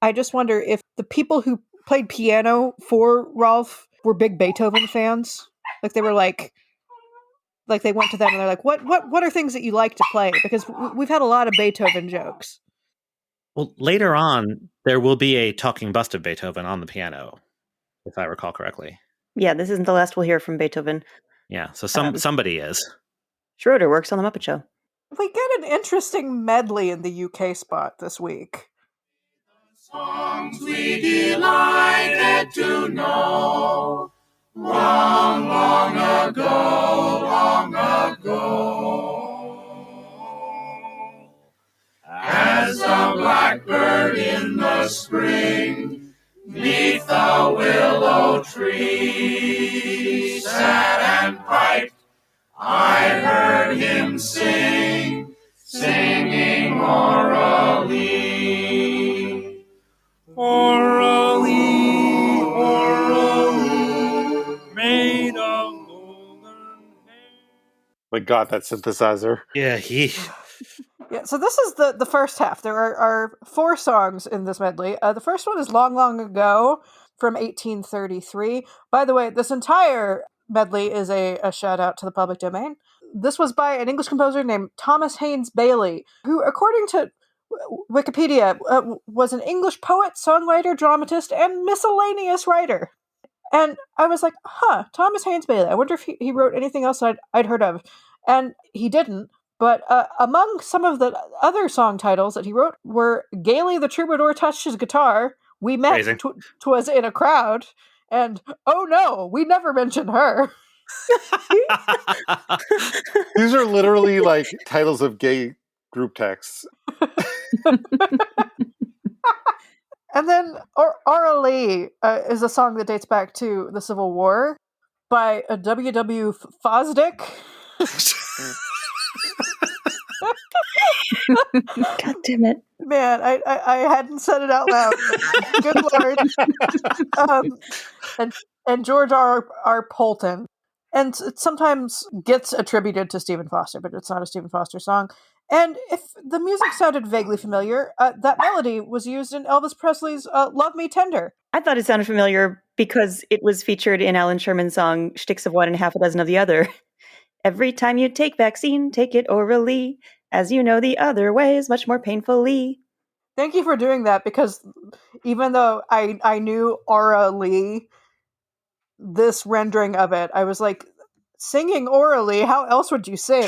I just wonder if the people who played piano for Rolf were big Beethoven fans. Like they were like they went to them and they're like, what are things that you like to play? Because we've had a lot of Beethoven jokes. Well, later on, there will be a talking bust of Beethoven on the piano. if I recall correctly. Yeah, this isn't the last we'll hear from Beethoven. Yeah, so somebody is. Schroeder works on The Muppet Show. We get an interesting medley in the UK spot this week. Songs we delighted to know long, long ago. As the blackbird in the spring, 'neath the willow tree, sat and piped, I heard him sing, singing orally. Orally, orally, made of My God, that synthesizer. Yeah, Yeah, so this is the first half. There are 4 songs in this medley. The first one is Long, Long Ago from 1833. By the way, this entire medley is a shout out to the public domain. This was by an English composer named Thomas Haynes Bailey, who, according to Wikipedia, was an English poet, songwriter, dramatist, and miscellaneous writer. And I was like, Thomas Haynes Bailey. I wonder if he wrote anything else I'd heard of. And he didn't. But among some of the other song titles that he wrote were Gaily the Troubadour Touched His Guitar, We Met, 'Twas in a Crowd, and Oh No, We Never Mentioned Her. These are literally like titles of gay group texts. And then Orally is a song that dates back to the Civil War by W.W. Fosdick. God damn it. Man, I hadn't said it out loud. Good Lord. And George R. Polton. And it sometimes gets attributed to Stephen Foster, but it's not a Stephen Foster song. And if the music sounded vaguely familiar, that melody was used in Elvis Presley's Love Me Tender. I thought it sounded familiar because it was featured in Alan Sherman's song Sticks of One and Half a Dozen of the Other. Every time you take vaccine, take it orally. As you know, the other way is much more painfully. Thank you for doing that, because even though I knew orally, this rendering of it, I was like, singing orally, how else would you sing?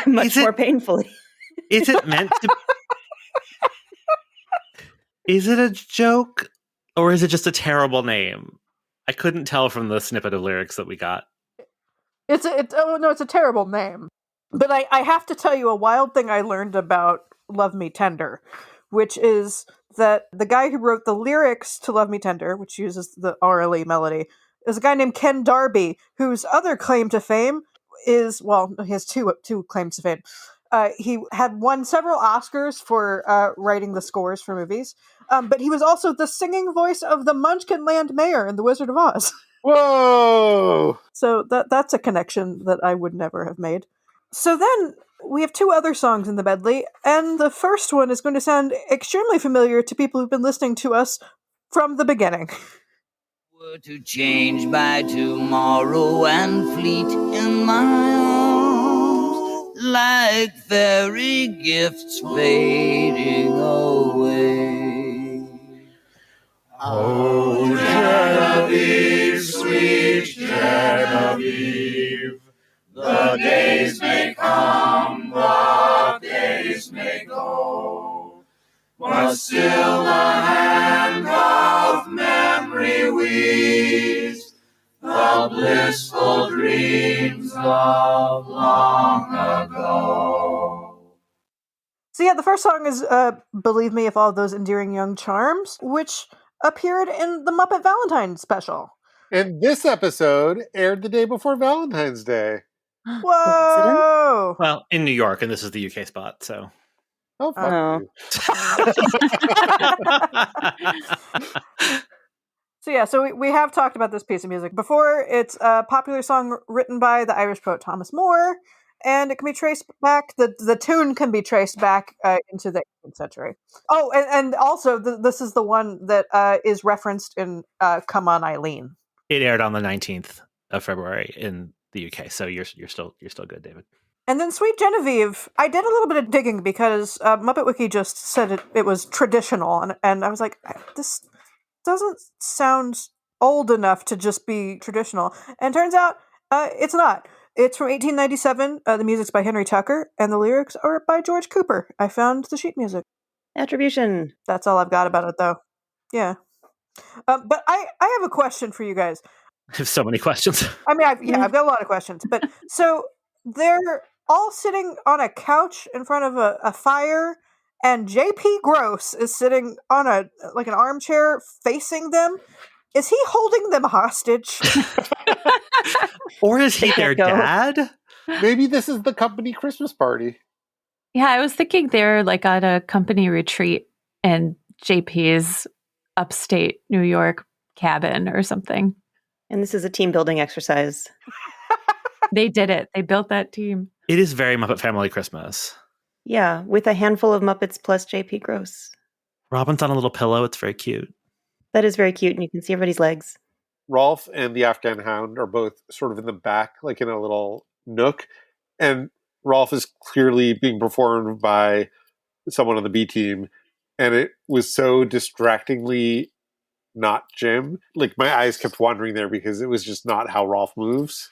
Much more painfully. Is it meant to? Is it a joke, or is it just a terrible name? I couldn't tell from the snippet of lyrics that we got. It's a terrible name. But I have to tell you a wild thing I learned about Love Me Tender, which is that the guy who wrote the lyrics to Love Me Tender, which uses the orally melody, is a guy named Ken Darby, whose other claim to fame is, well, he has two claims to fame. He had won several Oscars for writing the scores for movies, but he was also the singing voice of the Munchkin Land mayor in The Wizard of Oz. Whoa! So that's a connection that I would never have made. So then we have 2 other songs in the medley, and the first one is going to sound extremely familiar to people who've been listening to us from the beginning. Were to change by tomorrow and fleet in my arms, like fairy gifts fading away. Oh, Genevieve, sweet Genevieve, the days may come, the days may go, but still the hand of memory weaves the blissful dreams of long ago. So yeah, the first song is Believe Me If All Those Endearing Young Charms, which appeared in the Muppet Valentine special. And this episode aired the day before Valentine's Day. Whoa! Well, in New York, and this is the UK spot, so. Oh, fuck you. So we have talked about this piece of music before. It's a popular song written by the Irish poet Thomas Moore, and it can be traced back, the tune can be traced back into the 18th century. Oh, and also this is the one that is referenced in Come On Eileen. It aired on the 19th of February in the UK, so you're still good, David. And then Sweet Genevieve, I did a little bit of digging because Muppet Wiki just said it was traditional, and I was like, this doesn't sound old enough to just be traditional. And turns out it's not. It's from 1897. The music's by Henry Tucker, and the lyrics are by George Cooper. I found the sheet music. Attribution. That's all I've got about it, though. Yeah. But I have a question for you guys. I have so many questions. I mean, I've got a lot of questions. But so they're all sitting on a couch in front of a fire, and J.P. Gross is sitting on an armchair facing them. Is he holding them hostage? Or is he their dad? Maybe this is the company Christmas party. Yeah, I was thinking they're like on a company retreat in JP's upstate New York cabin or something. And this is a team building exercise. They did it. They built that team. It is very Muppet Family Christmas. Yeah, with a handful of Muppets plus J.P. Gross. Robin's on a little pillow. It's very cute. That is very cute, and you can see everybody's legs. Rolf and the Afghan Hound are both sort of in the back, like in a little nook. And Rolf is clearly being performed by someone on the B team. And it was so distractingly not Jim. Like, my eyes kept wandering there because it was just not how Rolf moves.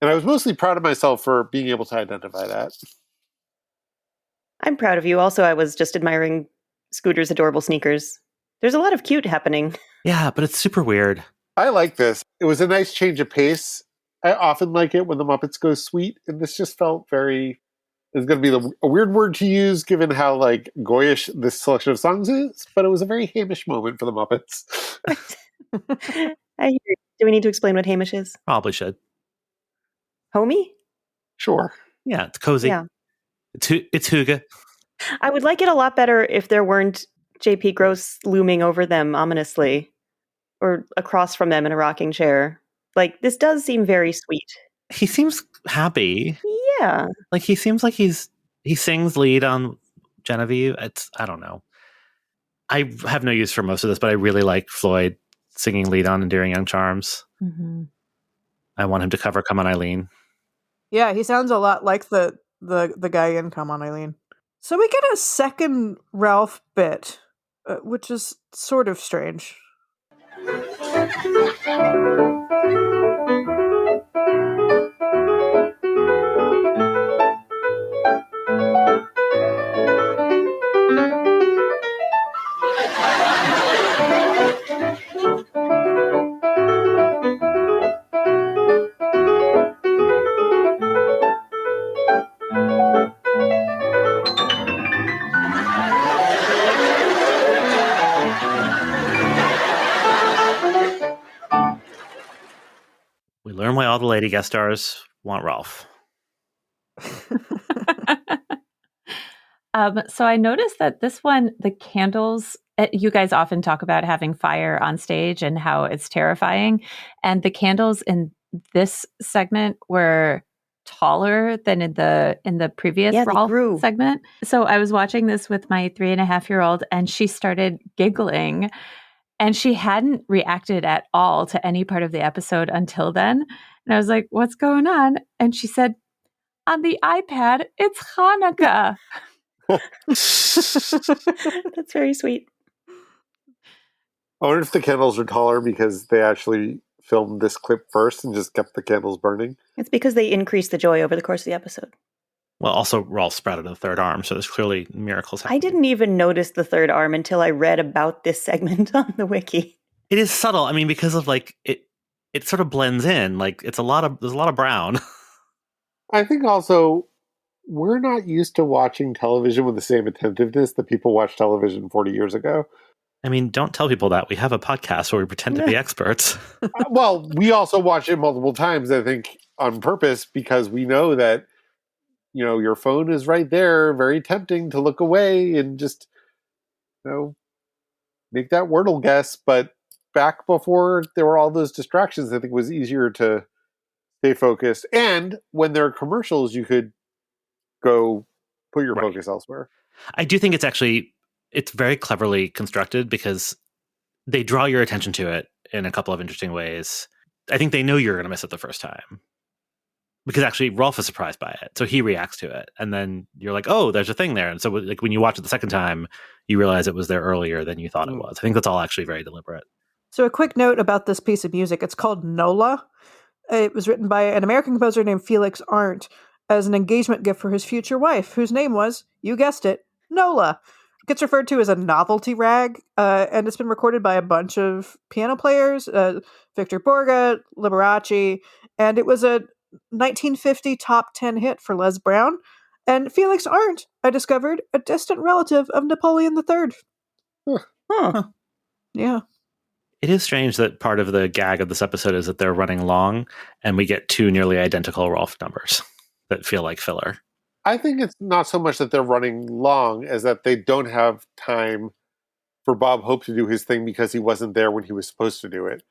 And I was mostly proud of myself for being able to identify that. I'm proud of you. Also, I was just admiring Scooter's adorable sneakers. There's a lot of cute happening. Yeah, but it's super weird. I like this. It was a nice change of pace. I often like it when the Muppets go sweet, and this just felt very... It's going to be a weird word to use given how, like, goyish this selection of songs is, but it was a very Hamish moment for the Muppets. I hear you. Do we need to explain what Hamish is? Probably should. Homie? Sure. Yeah, it's cozy. Yeah. It's hygge. I would like it a lot better if there weren't J.P. Gross looming over them ominously, or across from them in a rocking chair. Like, this does seem very sweet. He seems happy. Yeah. Like, he seems like he sings lead on Genevieve. I don't know. I have no use for most of this, but I really like Floyd singing lead on Endearing Young Charms. Mm-hmm. I want him to cover Come On Eileen. Yeah, he sounds a lot like the guy in Come On Eileen. So we get a second Ralph bit, which is sort of strange. We learn why all the lady guest stars want Ralph. So I noticed that this one, the candles, you guys often talk about having fire on stage and how it's terrifying. And the candles in this segment were taller than in the previous Ralph segment. So I was watching this with my 3.5-year-old, and she started giggling, and she hadn't reacted at all to any part of the episode until then. And I was like, "What's going on?" And she said, "On the iPad, it's Hanukkah." That's very sweet. I wonder if the candles are taller because they actually filmed this clip first and just kept the candles burning. It's because they increased the joy over the course of the episode. Well, also Ralph sprouted a third arm, so there's clearly miracles happening. I didn't even notice the third arm until I read about this segment on the wiki. It is subtle. I mean, because of like it sort of blends in. Like there's a lot of brown. I think also we're not used to watching television with the same attentiveness that people watched television 40 years ago. I mean, don't tell people that. We have a podcast where we pretend to be experts. Well, we also watch it multiple times, I think, on purpose, because we know that, you know, your phone is right there, very tempting to look away and just, you know, make that Wordle guess. But back before there were all those distractions, I think it was easier to stay focused. And when there are commercials, you could go put your focus elsewhere. I do think it's very cleverly constructed because they draw your attention to it in a couple of interesting ways. I think they know you're going to miss it the first time because actually Rolf is surprised by it. So he reacts to it. And then you're like, oh, there's a thing there. And so like when you watch it the second time, you realize it was there earlier than you thought it was. I think that's all actually very deliberate. So a quick note about this piece of music. It's called Nola. It was written by an American composer named Felix Arndt as an engagement gift for his future wife, whose name was, you guessed it, Nola. It gets referred to as a novelty rag, and it's been recorded by a bunch of piano players, Victor Borge, Liberace, and it was a 1950 top 10 hit for Les Brown. And Felix Arndt, I discovered, a distant relative of Napoleon III. Huh. Yeah. It is strange that part of the gag of this episode is that they're running long, and we get two nearly identical Rolf numbers that feel like filler. I think it's not so much that they're running long as that they don't have time for Bob Hope to do his thing because he wasn't there when he was supposed to do it.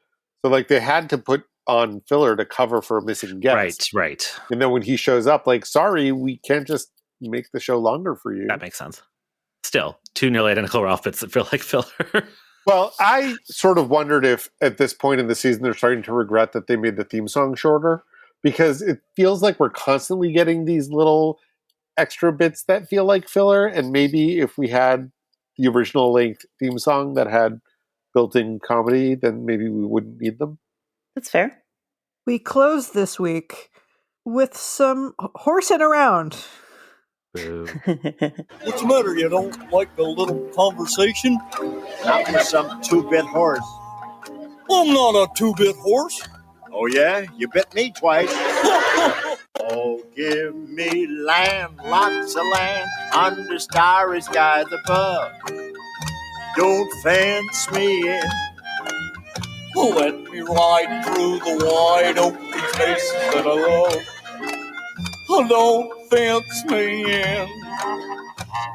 So like they had to put on filler to cover for a missing guest. Right. And then when he shows up, like, sorry, we can't just make the show longer for you. That makes sense. Still, two nearly identical Rolf bits that feel like filler. Well, I sort of wondered if at this point in the season they're starting to regret that they made the theme song shorter, because it feels like we're constantly getting these little extra bits that feel like filler, and maybe if we had the original length theme song that had built-in comedy, then maybe we wouldn't need them. That's fair. We close this week with some horsing around. What's the matter? You don't like the little conversation? Not with some two-bit horse. I'm not a two-bit horse. Oh, yeah? You bit me twice. Oh, give me land, lots of land, under starry skies above. Don't fence me in. Let me ride through the wide open spaces that I love. Don't fence me in.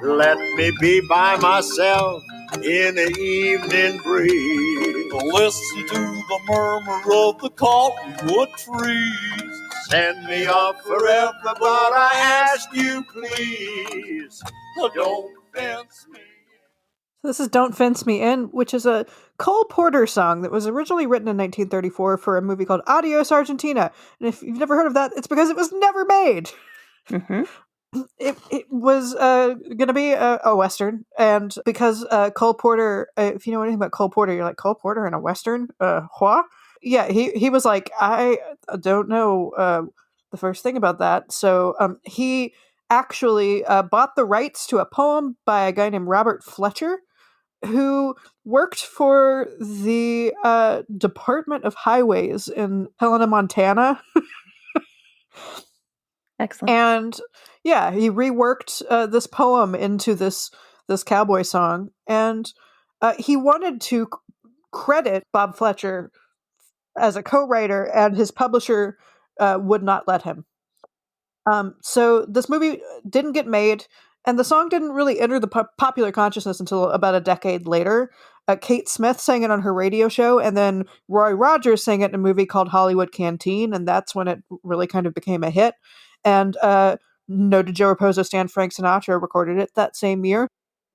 Let me be by myself in the evening breeze. Listen to the murmur of the cottonwood trees. Send me off forever, but I ask you please, don't fence me. So this is Don't Fence Me In, which is a Cole Porter song that was originally written in 1934 for a movie called Adios Argentina. And if you've never heard of that, it's because it was never made. Mm-hmm. It was going to be a Western, and because Cole Porter, if you know anything about Cole Porter, you're like, Cole Porter in a Western? What? Yeah, he was like, I don't know the first thing about that. So he actually bought the rights to a poem by a guy named Robert Fletcher, who worked for the Department of Highways in Helena, Montana. Excellent. And yeah, he reworked this poem into this cowboy song, and he wanted to credit Bob Fletcher as a co-writer, and his publisher would not let him. So this movie didn't get made, and the song didn't really enter the popular consciousness until about a decade later. Kate Smith sang it on her radio show, and then Roy Rogers sang it in a movie called Hollywood Canteen, and that's when it really kind of became a hit. And noted Joe Raposo Stan Frank Sinatra recorded it that same year.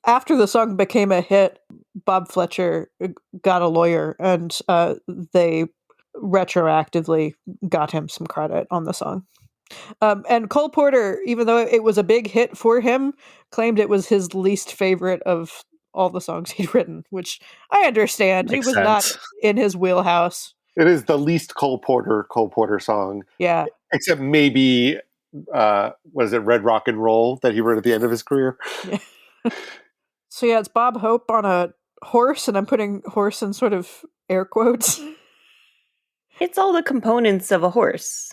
After the song became a hit, Bob Fletcher got a lawyer, and they retroactively got him some credit on the song. And Cole Porter, even though it was a big hit for him, claimed it was his least favorite of all the songs he'd written, which I understand. Makes he was sense. not in his wheelhouse. It is the least Cole Porter song. Yeah. Except maybe, what is it, Red Rock and Roll that he wrote at the end of his career? Yeah. So yeah, it's Bob Hope on a horse, and I'm putting horse in sort of air quotes. It's all the components of a horse.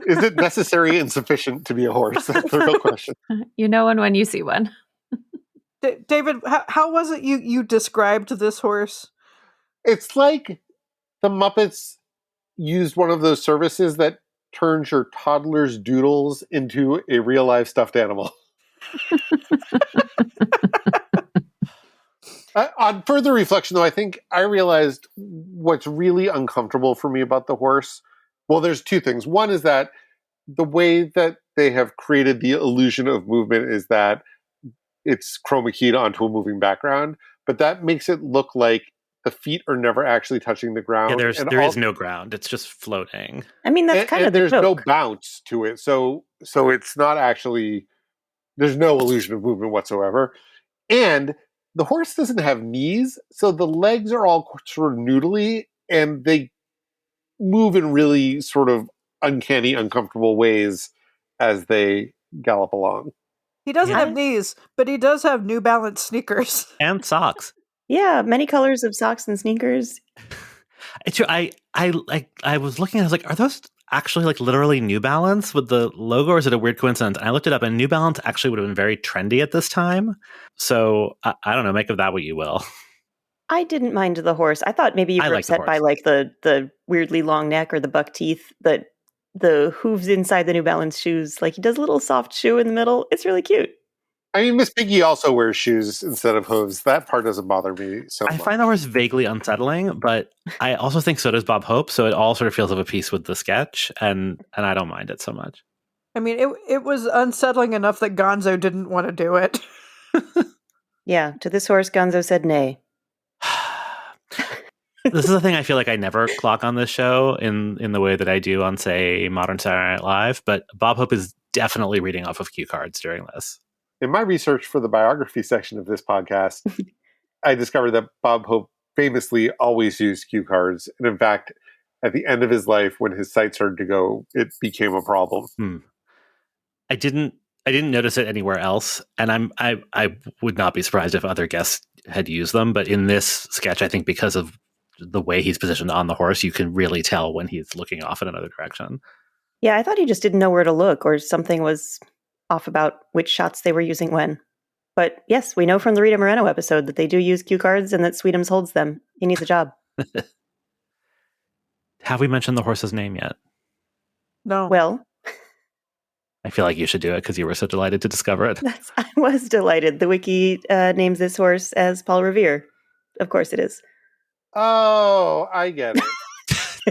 Is it necessary and sufficient to be a horse? That's the real question. You know one when you see one. David, how was it you described this horse? It's like the Muppets used one of those services that turns your toddler's doodles into a real life stuffed animal. On further reflection, though, I think I realized what's really uncomfortable for me about the horse. Well, there's two things. One is that the way that they have created the illusion of movement is that it's chroma keyed onto a moving background, but that makes it look like the feet are never actually touching the ground. Yeah, there is no ground. It's just floating. I mean, that's kind of the there's joke. no bounce to it. So it's not actually, there's no illusion of movement whatsoever. And the horse doesn't have knees, so the legs are all sort of noodly, and they move in really sort of uncanny, uncomfortable ways as they gallop along. He doesn't have knees, but he does have New Balance sneakers. And socks. Yeah, many colors of socks and sneakers. It's true. I was looking, I was like, are those actually like literally New Balance with the logo, or is it a weird coincidence? And I looked it up, and New Balance actually would have been very trendy at this time. So I don't know, make of that what you will. I didn't mind the horse. I thought maybe you were upset by like the weirdly long neck or the buck teeth, but the hooves inside the New Balance shoes, like he does a little soft shoe in the middle. It's really cute. I mean, Miss Piggy also wears shoes instead of hooves. That part doesn't bother me so much. I find the horse vaguely unsettling, but I also think so does Bob Hope. So it all sort of feels of a piece with the sketch, and I don't mind it so much. I mean, it was unsettling enough that Gonzo didn't want to do it. Yeah, to this horse, Gonzo said nay. This is the thing I feel like I never clock on this show in the way that I do on, say, Modern Saturday Night Live, but Bob Hope is definitely reading off of cue cards during this. In my research for the biography section of this podcast, I discovered that Bob Hope famously always used cue cards. And in fact, at the end of his life, when his sight started to go, it became a problem. I didn't notice it anywhere else, and I would not be surprised if other guests had used them. But in this sketch, I think because of the way he's positioned on the horse, you can really tell when he's looking off in another direction. Yeah, I thought he just didn't know where to look, or something was off about which shots they were using when. But yes, we know from the Rita Moreno episode that they do use cue cards and that Sweetums holds them. He needs a job. Have we mentioned the horse's name yet? No. Well, I feel like you should do it because you were so delighted to discover it. I was delighted. The wiki names this horse as Paul Revere. Of course it is. Oh, I get it.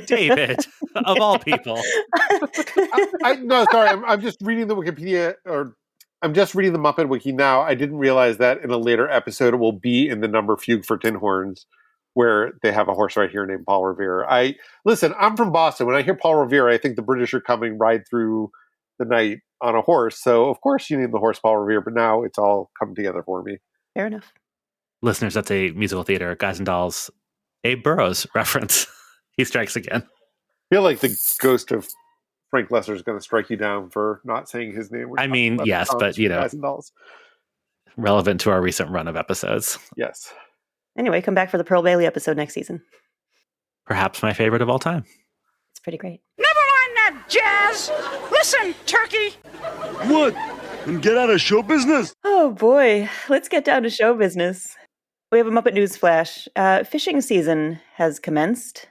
David, of all people. No, sorry. I'm just reading the Wikipedia, or I'm just reading the Muppet Wiki now. I didn't realize that in a later episode it will be in the number Fugue for Tin Horns, where they have a horse right here named Paul Revere. Listen, I'm from Boston. When I hear Paul Revere, I think the British are coming ride through the night on a horse. So of course you name the horse Paul Revere, but now it's all come together for me. Fair enough. Listeners, that's a musical theater, Guys and Dolls, Abe Burrows reference. He strikes again. I feel like the ghost of Frank Lesser is going to strike you down for not saying his name. I mean, yes, but you know, Guys and Dolls. Relevant to our recent run of episodes. Yes. Anyway, come back for the Pearl Bailey episode next season. Perhaps my favorite of all time. It's pretty great. Never mind that jazz. Listen, Turkey. What? And get out of show business? Oh boy, let's get down to show business. We have a Muppet News flash. Fishing season has commenced.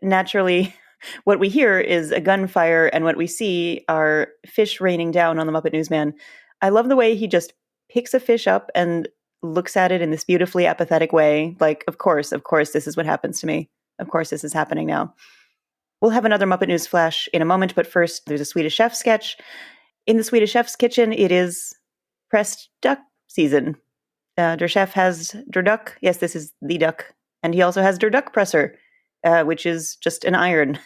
Naturally, what we hear is a gunfire, and what we see are fish raining down on the Muppet Newsman. I love the way he just picks a fish up and looks at it in this beautifully apathetic way. Like, of course, this is what happens to me. Of course, this is happening now. We'll have another Muppet News flash in a moment, but first, there's a Swedish Chef sketch. In the Swedish Chef's kitchen, it is pressed duck season. Der Chef has Der Duck. Yes, this is the duck. And he also has Der Duck presser, which is just an iron.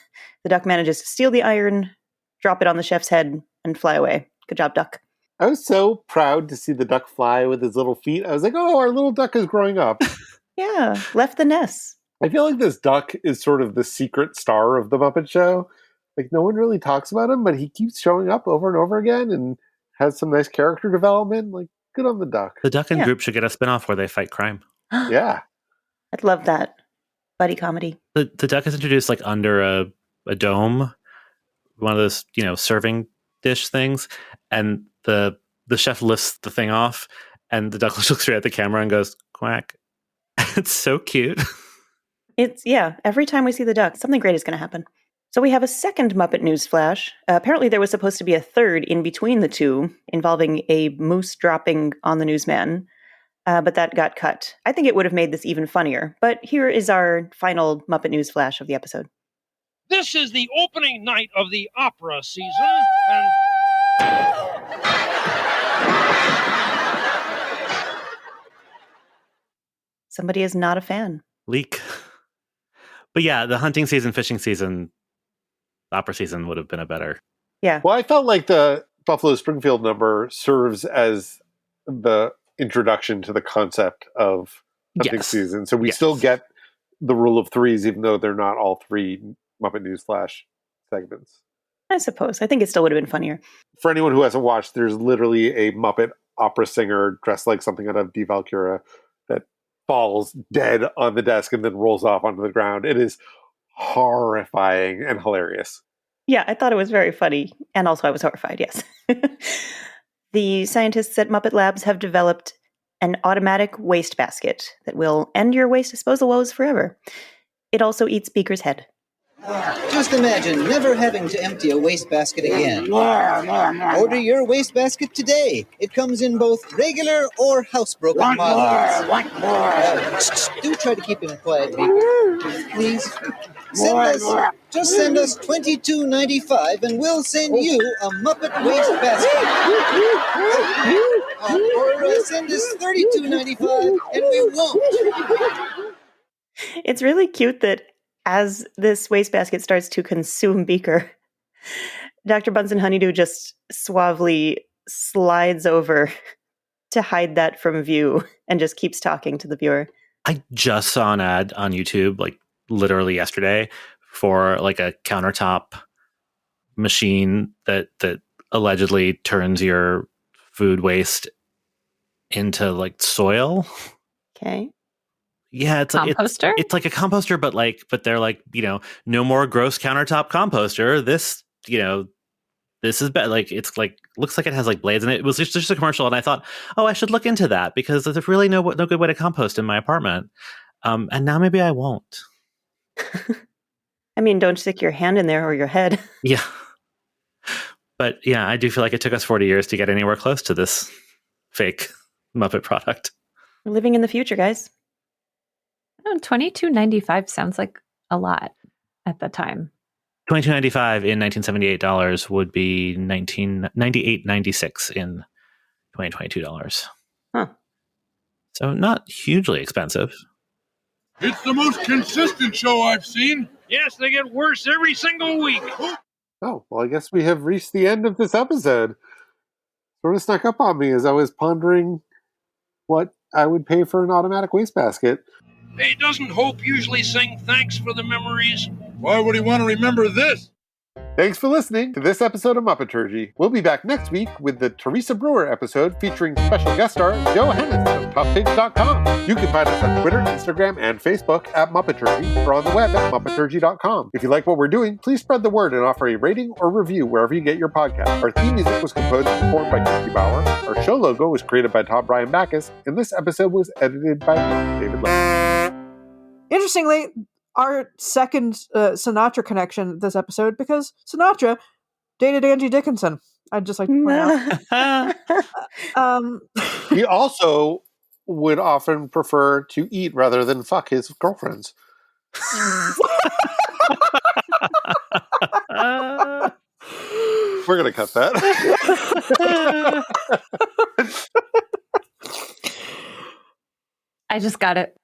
The duck manages to steal the iron, drop it on the chef's head, and fly away. Good job, duck. I was so proud to see the duck fly with his little feet. I was like, oh, our little duck is growing up. Yeah, left the nest. I feel like this duck is sort of the secret star of the Muppet Show. Like, no one really talks about him, but he keeps showing up over and over again and has some nice character development. Like, good on the duck. The Duck and Group should get a spinoff where they fight crime. Yeah. I'd love that. Buddy comedy. The duck is introduced like under a dome, one of those, serving dish things, and the chef lifts the thing off, and the duck looks straight at the camera and goes, quack. It's so cute. Every time we see the duck, something great is going to happen. So we have a second Muppet News flash. Apparently there was supposed to be a third in between the two, involving a moose dropping on the newsman, but that got cut. I think it would have made this even funnier, but here is our final Muppet News flash of the episode. This is the opening night of the opera season, and somebody is not a fan. Leak. But yeah, the hunting season, fishing season, opera season would have been a better. Yeah. Well, I felt like the Buffalo Springfield number serves as the introduction to the concept of hunting Yes. season. So we Yes. still get the rule of threes, even though they're not all three Muppet News Flash segments. I suppose. I think it still would have been funnier. For anyone who hasn't watched, there's literally a Muppet opera singer dressed like something out of Die Valkyria that falls dead on the desk and then rolls off onto the ground. It is horrifying and hilarious. Yeah, I thought it was very funny. And also I was horrified, yes. The scientists at Muppet Labs have developed an automatic waste basket that will end your waste disposal woes forever. It also eats Beaker's head. Just imagine never having to empty a wastebasket again. Order your wastebasket today. It comes in both regular or housebroken models. Do try to keep him quiet, Beaker. Please. Send us $22.95 and we'll send you a Muppet wastebasket. Or send us $32.95 and we won't. It's really cute that as this wastebasket starts to consume Beaker, Dr. Bunsen Honeydew just suavely slides over to hide that from view and just keeps talking to the viewer. I just saw an ad on YouTube, like literally yesterday, for like a countertop machine that allegedly turns your food waste into like soil. Okay. Yeah, it's like composter. It's like a composter, but they're like, no more gross countertop composter. This, this is bad. Like it's like looks like it has like blades in it. It was just a commercial, and I thought, oh, I should look into that because there's really no good way to compost in my apartment. And now maybe I won't. I mean, don't stick your hand in there or your head. Yeah. But yeah, I do feel like it took us 40 years to get anywhere close to this fake Muppet product. We're living in the future, guys. $22.95 sounds like a lot at the time. $22.95 in 1978 dollars would be $98.96 in 2022 dollars. Huh. So not hugely expensive. It's the most consistent show I've seen. Yes, they get worse every single week. Oh, well, I guess we have reached the end of this episode. Sort of snuck up on me as I was pondering what I would pay for an automatic wastebasket. Hey, doesn't Hope usually sing thanks for the memories? Why would he want to remember this? Thanks for listening to this episode of Muppeturgy. We'll be back next week with the Teresa Brewer episode featuring special guest star Joe Hennis of TopPigs.com. You can find us on Twitter, Instagram, and Facebook at Muppeturgy or on the web at Muppeturgy.com. If you like what we're doing, please spread the word and offer a rating or review wherever you get your podcast. Our theme music was composed and performed by Christy Bauer. Our show logo was created by Todd Brian Backus, and this episode was edited by David Lane. Interestingly, our second Sinatra connection this episode, because Sinatra dated Angie Dickinson. I'd just like to point out. He also would often prefer to eat rather than fuck his girlfriends. We're going to cut that. I just got it.